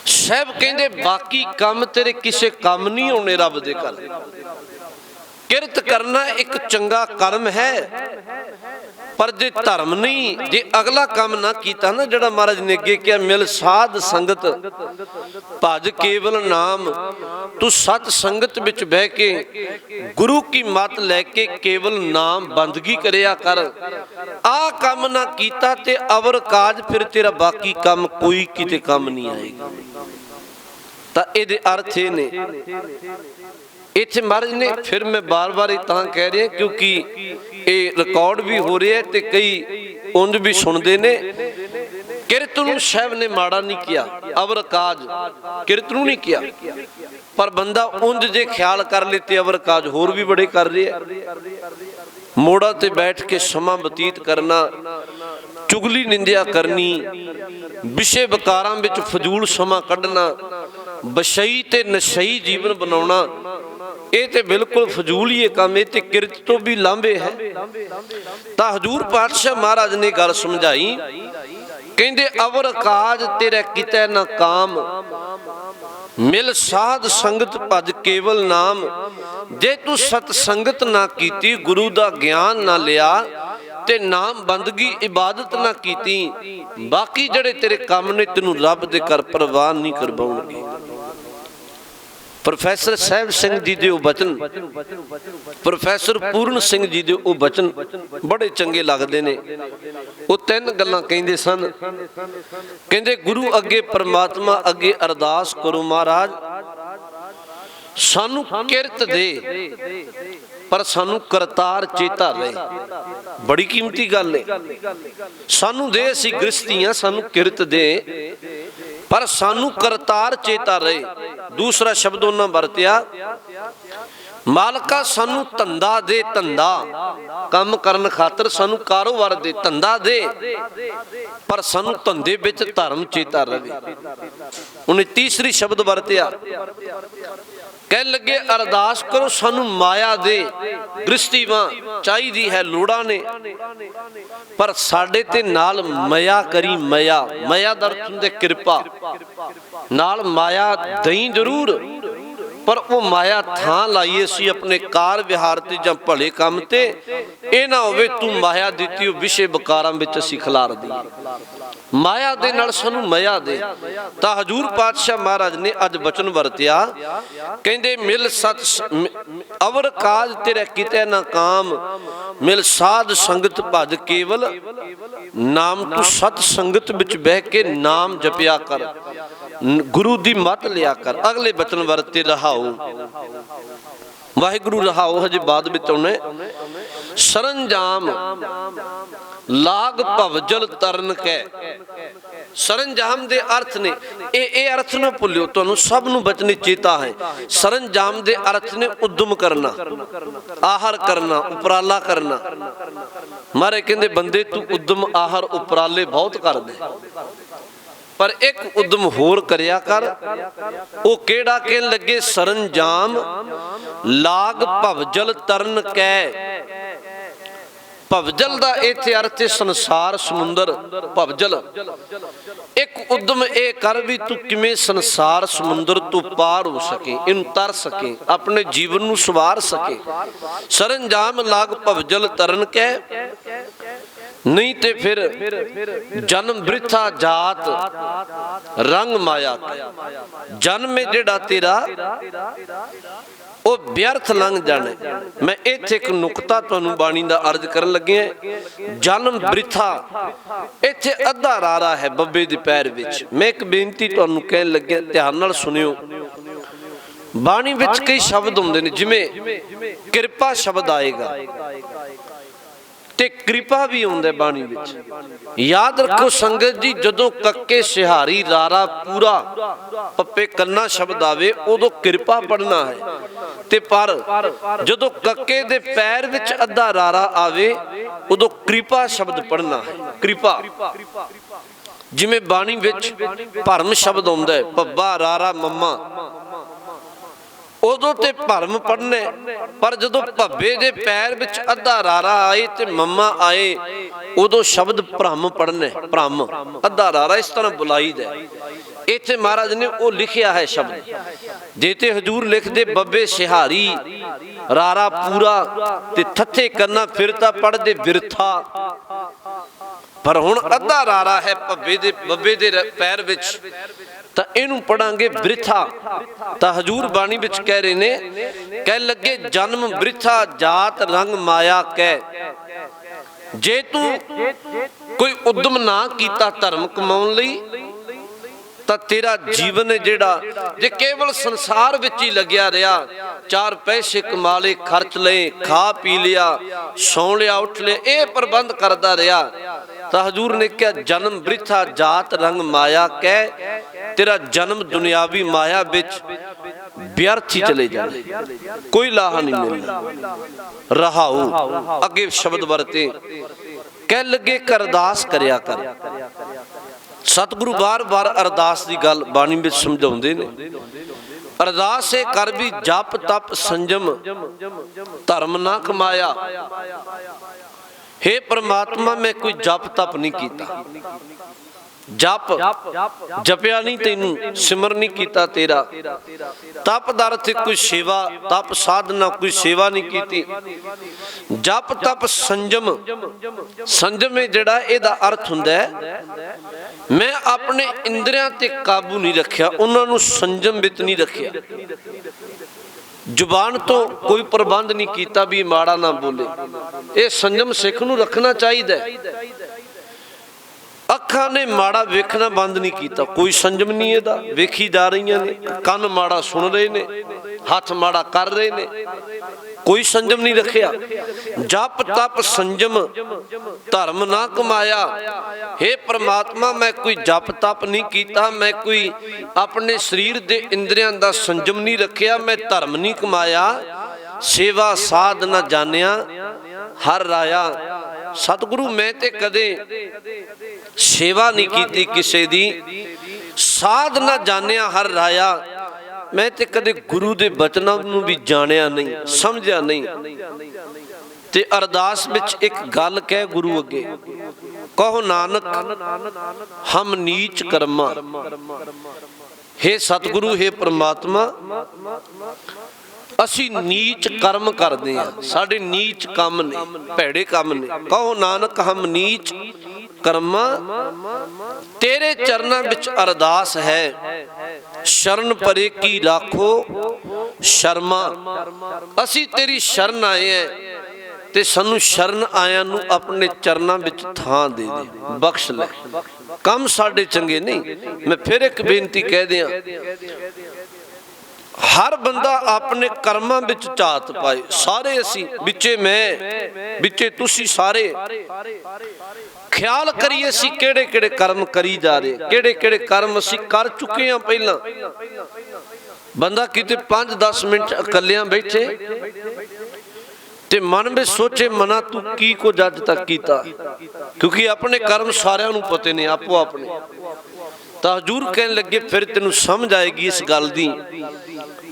ਸਾਹਿਬ ਕਹਿੰਦੇ ਬਾਕੀ ਕੰਮ ਤੇਰੇ ਕਿਸੇ ਕੰਮ ਨਹੀਂ ਆਉਣੇ ਰੱਬ ਦੇ ਘਰ। ਕਿਰਤ ਕਰਨਾ ਇੱਕ ਚੰਗਾ ਕਰਮ ਹੈ, ਪਰ ਜੇ ਧਰਮ ਨਹੀਂ, ਜੇ ਅਗਲਾ ਕੰਮ ਨਾ ਕੀਤਾ ਨਾ, ਜਿਹੜਾ ਮਹਾਰਾਜ ਨੇ ਅੱਗੇ ਕਿਹਾ ਮਿਲ ਸਾਧ ਸੰਗਤ ਭਜ ਕੇਵਲ ਨਾਮ, ਤੂੰ ਸਤ ਸੰਗਤ ਵਿੱਚ ਬਹਿ ਕੇ ਗੁਰੂ ਕੀ ਮੱਤ ਲੈ ਕੇ ਕੇਵਲ ਨਾਮ ਬੰਦਗੀ ਕਰਿਆ ਕਰ। ਆਹ ਕੰਮ ਨਾ ਕੀਤਾ ਤੇ ਅਵਰ ਕਾਜ, ਫਿਰ ਤੇਰਾ ਬਾਕੀ ਕੰਮ ਕੋਈ ਕਿਤੇ ਕੰਮ ਨਹੀਂ ਆਏਗਾ। ਤਾਂ ਇਹਦੇ ਅਰਥ ਇਹ ਨੇ, ਇੱਥੇ ਮਹਾਰਾਜ ਨੇ, ਫਿਰ ਮੈਂ ਬਾਰ-ਬਾਰ ਇਹ ਤਾਂ ਕਹਿ ਰਿਹਾ ਕਿਉਂਕਿ ਇਹ ਰਿਕਾਰਡ ਵੀ ਹੋ ਰਿਹਾ ਤੇ ਕਈ ਉਂਝ ਵੀ ਸੁਣਦੇ ਨੇ। ਕਿਰਤ ਨੂੰ ਸਾਹਿਬ ਨੇ ਮਾੜਾ ਨਹੀਂ ਕਿਹਾ, ਅਵਰ ਕਾਜ ਕਿਰਤ ਨੂੰ ਨਹੀਂ ਕਿਹਾ, ਪਰ ਬੰਦਾ ਉਂਝ ਜੇ ਖਿਆਲ ਕਰ ਲੇ ਤੇ ਅਵਰ ਕਾਜ ਹੋਰ ਵੀ ਬੜੇ ਕਰ ਰਿਹਾ। ਮੋੜਾਂ ਤੇ ਬੈਠ ਕੇ ਸਮਾਂ ਬਤੀਤ ਕਰਨਾ, ਚੁਗਲੀ ਨਿੰਦਿਆ ਕਰਨੀ, ਵਿਸ਼ੇ ਵਿਕਾਰਾਂ ਵਿੱਚ ਫਜ਼ੂਲ ਸਮਾਂ ਕੱਢਣਾ, ਬਸ਼ਈ ਤੇ ਨਸ਼ਈ ਜੀਵਨ ਬਣਾਉਣਾ, ਇਹ ਤੇ ਬਿਲਕੁਲ ਫਜ਼ੂਲ ਹੀ ਇਹ ਕੰਮ, ਇਹ ਤੇ ਕਿਰਤ ਤੋਂ ਵੀ ਲਾਂਭੇ ਹੈ। ਤਾਂ ਹਜ਼ੂਰ ਪਾਤਸ਼ਾਹ ਮਹਾਰਾਜ ਨੇ ਗੱਲ ਸਮਝਾਈ, ਕਹਿੰਦੇ ਅਵਰ ਕਾਜ ਤੇਰਾ ਕਿਤੇ ਨਾ ਕਾਮ, ਮਿਲ ਸਾਧ ਸੰਗਤ ਭਜ ਕੇਵਲ ਨਾਮ। ਜੇ ਤੂੰ ਸਤ ਸੰਗਤ ਨਾ ਕੀਤੀ, ਗੁਰੂ ਦਾ ਗਿਆਨ ਨਾ ਲਿਆ ਤੇ ਨਾਮ ਬੰਦਗੀ ਇਬਾਦਤ ਨਾ ਕੀਤੀ, ਬਾਕੀ ਜਿਹੜੇ ਤੇਰੇ ਕੰਮ ਨੇ ਤੈਨੂੰ ਰੱਬ ਦੇ ਘਰ ਪ੍ਰਵਾਨ ਨਹੀਂ ਕਰਵਾਉਣਗੇ। ਪ੍ਰੋਫੈਸਰ ਸਾਹਿਬ ਸਿੰਘ ਜੀ ਦੇ ਉਹ ਬਚਨ, ਪ੍ਰੋਫੈਸਰ ਪੂਰਨ ਸਿੰਘ ਜੀ ਦੇ ਉਹ ਬਚਨ ਬੜੇ ਚੰਗੇ ਲੱਗਦੇ ਨੇ। ਉਹ ਤਿੰਨ ਗੱਲਾਂ ਕਹਿੰਦੇ ਸਨ। ਕਹਿੰਦੇ ਗੁਰੂ ਅੱਗੇ, ਪਰਮਾਤਮਾ ਅੱਗੇ ਅਰਦਾਸ ਕਰੋ, ਮਹਾਰਾਜ ਸਾਨੂੰ ਕਿਰਤ ਦੇ, ਪਰ ਸਾਨੂੰ ਕਰਤਾਰ ਚੇਤਾ ਰਹੇ। ਬੜੀ ਕੀਮਤੀ ਗੱਲ ਹੈ। ਸਾਨੂੰ ਦੇ, ਅਸੀਂ ਗ੍ਰਸਤੀਆਂ, ਸਾਨੂੰ ਕਿਰਤ ਦੇ, ਪਰ ਸਾਨੂੰ ਕਰਤਾਰ ਚੇਤਾ ਰਹੇ। ਦੂਸਰਾ ਸ਼ਬਦ ਉਹਨਾਂ ਵਰਤਿਆ, ਮਾਲਕਾ ਸਾਨੂੰ ਧੰਦਾ ਦੇ, ਧੰਦਾ ਕੰਮ ਕਰਨ ਖਾਤਰ ਸਾਨੂੰ ਕਾਰੋਬਾਰ ਦੇ, ਧੰਦਾ ਦੇ, ਪਰ ਸਾਨੂੰ ਧੰਦੇ ਵਿੱਚ ਧਰਮ ਚੇਤਾ ਰਹੇ। ਉਹਨੇ ਤੀਸਰੀ ਸ਼ਬਦ ਵਰਤਿਆ, ਕਹਿਣ ਲੱਗੇ ਅਰਦਾਸ ਕਰੋ ਸਾਨੂੰ ਮਾਇਆ ਦੇ, ਗ੍ਰਸਤੀਵਾਂ ਚਾਹੀਦੀ ਹੈ, ਲੋੜਾਂ ਨੇ, ਪਰ ਸਾਡੇ ਤੇ ਨਾਲ ਮਾਇਆ ਕਰੀ। ਮਾਇਆ, ਮਾਇਆ ਦਾ ਅਰਥ ਹੁੰਦਾ ਕਿਰਪਾ, ਨਾਲ ਮਾਇਆ ਦਈ ਜ਼ਰੂਰ, ਪਰ ਉਹ ਮਾਇਆ ਥਾਂ ਲਾਈਏ ਅਸੀਂ ਆਪਣੇ ਕਾਰ ਵਿਹਾਰ ਤੇ ਜਾਂ ਭਲੇ ਕੰਮ ਤੇ। ਇਹ ਨਾ ਹੋਵੇ ਤੂੰ ਮਾਇਆ ਦਿੱਤੀ ਉਹ ਵਿਸ਼ੇ ਵਿਕਾਰਾਂ ਵਿੱਚ ਅਸੀਂ ਖਿਲਾਰ ਦਈਏ। ਮਾਇਆ ਦੇ ਨਾਲ ਸਾਨੂੰ ਮਾਇਆ ਦੇ। ਤਾਂ ਹਜ਼ੂਰ ਪਾਤਸ਼ਾਹ ਮਹਾਰਾਜ ਨੇ ਅੱਜ ਬਚਨ ਵਰਤਿਆ, ਕਹਿੰਦੇ ਮਿਲ ਸਤ ਅਵਰ ਕਾਜ ਤੇਰਾ ਕਿਤੇ ਨਾ ਕਾਮ, ਮਿਲ ਸਾਧ ਸੰਗਤ ਭਜ ਕੇਵਲ ਨਾਮ। ਤੂੰ ਸਤ ਸੰਗਤ ਵਿੱਚ ਬਹਿ ਕੇ ਨਾਮ ਜਪਿਆ ਕਰ, ਗੁਰੂ ਦੀ ਮੱਤ ਲਿਆ ਕਰ। ਅਗਲੇ ਬਚਨ ਵਰਤੇ ਰਹਾਉ, ਵਾਹਿਗੁਰੂ ਰਹਾਉ ਹਜੇ ਬਾਅਦ ਵਿੱਚ ਆਉਣਾ। ਸਰੰਜਾਮ ਲਾਗ ਭਵਜਲ ਤਰਨ ਕੈ। ਸਰੰਜਾਮ ਦੇ ਅਰਥ ਨੇ, ਇਹ ਅਰਥ ਨਾ ਭੁੱਲਿਓ, ਤੁਹਾਨੂੰ ਸਭ ਨੂੰ ਬਚਨੇ ਚੇਤਾ ਹੈ। ਸਰੰਜਾਮ ਦੇ ਅਰਥ ਨੇ ਉਦਮ ਕਰਨਾ, ਆਹਰ ਕਰਨਾ, ਉਪਰਾਲਾ ਕਰਨਾ। ਮਾਰੇ ਕਹਿੰਦੇ ਬੰਦੇ ਤੂੰ ਉਦਮ ਆਹਰ ਉਪਰਾਲੇ ਬਹੁਤ ਕਰਦੇ, ਪਰ ਇੱਕ ਉਦਮ ਹੋਰ ਕਰਿਆ ਕਰ। ਉਹ ਕਿਹੜਾ? ਕਹਿਣ ਲੱਗੇ ਸਰੰਜਾਮ ਲਾਗ ਭਵਜਲ ਤਰਨ ਕੈ। ਭਵਜਲ ਦਾ ਇੱਥੇ ਅਰਥ ਹੈ ਸੰਸਾਰ, ਸਮੁੰਦਰ। ਭਵਜਲ ਇੱਕ ਉਦਮ ਇਹ ਕਰ ਵੀ ਤੂੰ ਕਿਵੇਂ ਸੰਸਾਰ ਸਮੁੰਦਰ ਤੋਂ ਪਾਰ ਹੋ ਸਕੇ, ਇਹਨੂੰ ਤਰ ਸਕੇ, ਆਪਣੇ ਜੀਵਨ ਨੂੰ ਸਵਾਰ ਸਕੇ। ਸਰੰਜਾਮ ਲਾਗ ਭਵਜਲ ਤਰਨ ਕੈ, ਨਹੀਂ ਤੇ ਫਿਰ ਜਨਮ ਬ੍ਰਿਥਾ ਜਾਤ ਰੰਗ ਮਾਇਆ। ਜਨਮ ਜਿਹੜਾ ਤੇਰਾ ਉਹ ਵਿਅਰਥ ਲੰਘ ਜਾਣਾ। ਮੈਂ ਇੱਥੇ ਇੱਕ ਨੁਕਤਾ ਤੁਹਾਨੂੰ ਬਾਣੀ ਦਾ ਅਰਜ਼ ਕਰਨ ਲੱਗਿਆ। ਜਨਮ ਬ੍ਰਿਥਾ, ਇੱਥੇ ਅੱਧਾ ਰਾਰਾ ਹੈ ਬੱਬੇ ਦੇ ਪੈਰ ਵਿੱਚ। ਮੈਂ ਇੱਕ ਬੇਨਤੀ ਤੁਹਾਨੂੰ ਕਹਿਣ ਲੱਗਿਆ, ਧਿਆਨ ਨਾਲ ਸੁਣਿਓ। ਬਾਣੀ ਵਿੱਚ ਕਈ ਸ਼ਬਦ ਹੁੰਦੇ ਨੇ, ਜਿਵੇਂ ਕਿਰਪਾ ਸ਼ਬਦ ਆਏਗਾ ਤੇ ਕਿਰਪਾ ਵੀ ਹੁੰਦਾ ਬਾਣੀ ਵਿੱਚ। ਯਾਦ ਰੱਖੋ ਸੰਗਤ ਜੀ, ਜਦੋਂ ਕੱਕੇ ਸਿਹਾਰੀ ਰਾਰਾ ਪੂਰਾ ਪੱਪੇ ਕੰਨਾ ਸ਼ਬਦ ਆਵੇ ਉਦੋਂ ਕਿਰਪਾ ਪੜਨਾ ਹੈ, ਤੇ ਪਰ ਜਦੋਂ ਕੱਕੇ ਦੇ ਪੈਰ ਵਿੱਚ ਅੱਧਾ ਰਾਰਾ ਆਵੇ ਉਦੋਂ ਕਿਰਪਾ ਸ਼ਬਦ ਪੜਨਾ ਹੈ। ਕਿਰਪਾ, ਜਿਵੇਂ ਬਾਣੀ ਵਿੱਚ ਭਰਮ ਸ਼ਬਦ ਆਉਂਦਾ ਹੈ, ਪੱਬਾ ਰਾਰਾ ਮੰਮਾ, ਉਦੋਂ ਤੇ ਭਰਮ ਪੜਨੇ, ਪਰ ਜਦੋਂ ਭੱਬੇ ਦੇ ਪੈਰ ਵਿੱਚ ਅੱਧਾ ਰਾਰਾ ਆਏ ਤੇ ਮੰਮਾ ਆਏ ਉਦੋਂ ਸ਼ਬਦ ਭ੍ਰਮ ਪੜਨੇ। ਭ੍ਰਮ, ਅੱਧਾ ਰਾਰਾ ਇਸ ਤਰ੍ਹਾਂ ਬੁਲਾਈਦਾ। ਇੱਥੇ ਮਹਾਰਾਜ ਨੇ ਉਹ ਲਿਖਿਆ ਹੈ ਸ਼ਬਦ। ਜੇ ਤੇ ਹਜ਼ੂਰ ਲਿਖਦੇ ਬੱਬੇ ਸਿਹਾਰੀ ਰਾਰਾ ਪੂਰਾ ਤੇ ਥੱਥੇ ਕਰਨਾ ਫਿਰ ਤਾਂ ਪੜਦੇ ਬਿਰਥਾ। ਪਰ ਹੁਣ ਅੱਧਾ ਰਾਰਾ ਹੈ ਭੱਬੇ ਦੇ ਬੱਬੇ ਦੇ ਪੈਰ ਵਿੱਚ, ਤਾਂ ਇਹਨੂੰ ਪੜਾਂਗੇ ਬ੍ਰਿਥਾ। ਤਾਂ ਹਜੂਰ ਬਾਣੀ ਵਿੱਚ ਕਹਿ ਰਹੇ ਨੇ, ਕਹਿ ਲੱਗੇ ਜਨਮ ਬ੍ਰਿਥਾ ਜਾਤ ਰੰਗ ਮਾਇਆ ਕਹਿ। ਜੇ ਤੂੰ ਕੋਈ ਉਦਮ ਨਾ ਕੀਤਾ ਧਰਮ ਕਮਾਉਣ ਲਈ ਤਾਂ ਤੇਰਾ ਜੀਵਨ ਹੈ ਜਿਹੜਾ, ਜੇ ਕੇਵਲ ਸੰਸਾਰ ਵਿੱਚ ਹੀ ਲੱਗਿਆ ਰਿਹਾ, ਚਾਰ ਪੈਸੇ ਕਮਾ ਲਏ, ਖਰਚ ਲਏ, ਖਾ ਪੀ ਲਿਆ, ਸੌਂ ਲਿਆ, ਉੱਠ ਲਿਆ, ਇਹ ਪ੍ਰਬੰਧ ਕਰਦਾ ਰਿਹਾ, ਤਾਂ ਹਜੂਰ ਨੇ ਕਿਹਾ ਜਨਮ ਬ੍ਰਿਥਾ ਜਾਤ ਰੰਗ ਮਾਇਆ ਕਹਿ। ਤੇਰਾ ਜਨਮ ਦੁਨਿਆਵੀ ਮਾਇਆ ਵਿੱਚ ਵਿਅਰਥ ਹੀ ਚਲੇ ਜਾਣੇ, ਕੋਈ ਲਾਹਾ ਨਹੀਂ ਮਿਲਣਾ। ਰਹਾਉ ਅੱਗੇ ਸ਼ਬਦ ਵਰਤੇ, ਕਹਿ ਲੱਗੇ ਕਿ ਅਰਦਾਸ ਕਰਿਆ ਕਰ। ਸਤਿਗੁਰੂ ਬਾਰ-ਬਾਰ ਅਰਦਾਸ ਦੀ ਗੱਲ ਬਾਣੀ ਵਿੱਚ ਸਮਝਾਉਂਦੇ ਨੇ। ਅਰਦਾਸ ਇਹ ਕਰ ਵੀ ਜਪ ਤਪ ਸੰਜਮ ਧਰਮ ਨਾ ਕਮਾਇਆ। हे परमात्मा मैं कोई जप तप नहीं कीता, जप जपिया नहीं तेनू, सिमर नहीं कीता तेरा। तप दा अर्थ कोई सेवा, तप साधना कोई सेवा नहीं की। जप तप संजम, संजम जिहड़ा इहदा अर्थ हुंदा है मैं अपने इंद्रियां ते काबू नहीं रखिया, उन्हां नूं संजम विच नहीं रखिया। जुबान तो कोई प्रबंध नहीं किया भी माड़ा ना बोले। ये संयम सिख नूं रखना चाहिए। अखां ने माड़ा वेखना बंद नहीं किया, कोई संयम नहीं है, वेखी जा रही ने, कान माड़ा सुन रहे ने, हाथ माड़ा कर रहे ने, कोई संयम नहीं रखिया। जप तप संयम धर्म ना कमाया। हे परमात्मा मैं कोई जप तप नहीं किया, मैं कोई अपने शरीर दे इंद्रियां दा संयम नहीं रखिया, मैं धर्म नहीं कमाया, सेवा साध ना जानिया हर राया। सतगुरु मैं ते कदे सेवा नहीं की किसी दी, साध ना जानिया हर राया। मैं ते कदे गुरु दे बचनां नूं भी जानिया नहीं, समझिया नहीं। ते अरदास विच एक गल कह गुरु अगे, कहो नानक हम नीच कर्मा। हे सतगुरु हे परमात्मा असी नीच कर्म करते हैं, साडे नीच काम ने, भैड़े काम ने। कहो नानक हम नीच कर्मा, तेरे चरना विच अरदास है, शरण परे की राखो शर्मा। असी तेरी शरण आए हैं ते सानू शरण आया नू अपने चरना विच थां दे दे, बख्श ले। कम साडे चंगे नहीं। मैं फिर एक बेनती कह दियां, हर बंदा अपने कर्मां विच झात पाए। सारे असी बिचे मैं बिचे तुसी सारे ख्याल करिए असी केड़े केड़े कर्म करी जा रहे, केड़े केड़े कर्म असी कर चुके हैं। पहला बंदा किते 5-10 मिनट अकलियां बैठे ते मन में सोचे मना तू की को अज तक कीता, क्योंकि अपने कर्म सारियां नूं पते ने आपो अपने। तां हजूर कहन लगे फिर तेनू समझ आएगी इस गल दी।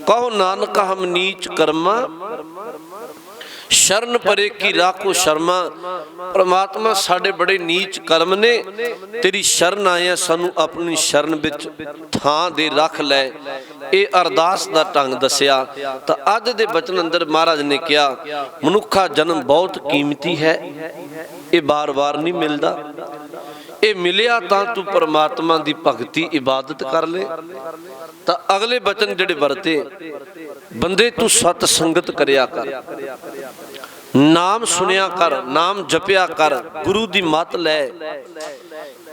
कहो नानक हम नीच कर्मा, शरण परे की राखो शर्मा। परमात्मा साडे बड़े नीच कर्म ने, तेरी शरण आए सानू अपनी शरण विच थां दे रख लै। ये अरदास दा ढंग दसिया। तां अज दे बचन अंदर महाराज ने कहा मनुखा जन्म बहुत कीमती है, ये बार बार नहीं मिलता। ये मिलिया तां तू परमात्मा दी भगती इबादत कर ले। तां अगले बचन जिहड़े वरते, बंदे तू सत संगत करिया कर, नाम सुनिया कर, नाम जपिया कर, गुरु दी मत लै।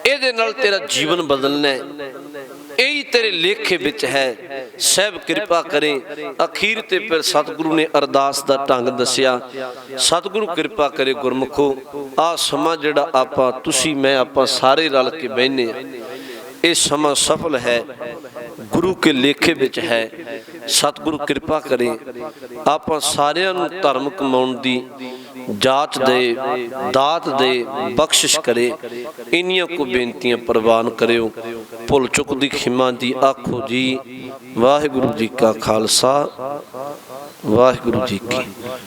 इहदे नाल तेरा जीवन बदलना है, यही तेरे लेखे विच है। सहब कृपा करे। अखीर ते फिर सतगुरु ने अरदास दा ढंग दसिया। सतगुरु कृपा करे गुरमुखो, आ समा जिहड़ा आपां तुसी मैं आपां सारे रल के बहने आ, ये समा सफल है, गुरु के लेखे विच है। सतगुरु कृपा करे आपां सारियां नूं धर्म कमाउण दी जात दे, दात दे, बख्शिश करे। इन्नियां को बेनतियां प्रवान करियो। भुल चुक दी खिमा दी आखो जी। वाहिगुरु जी का खालसा, वाहिगुरु जी की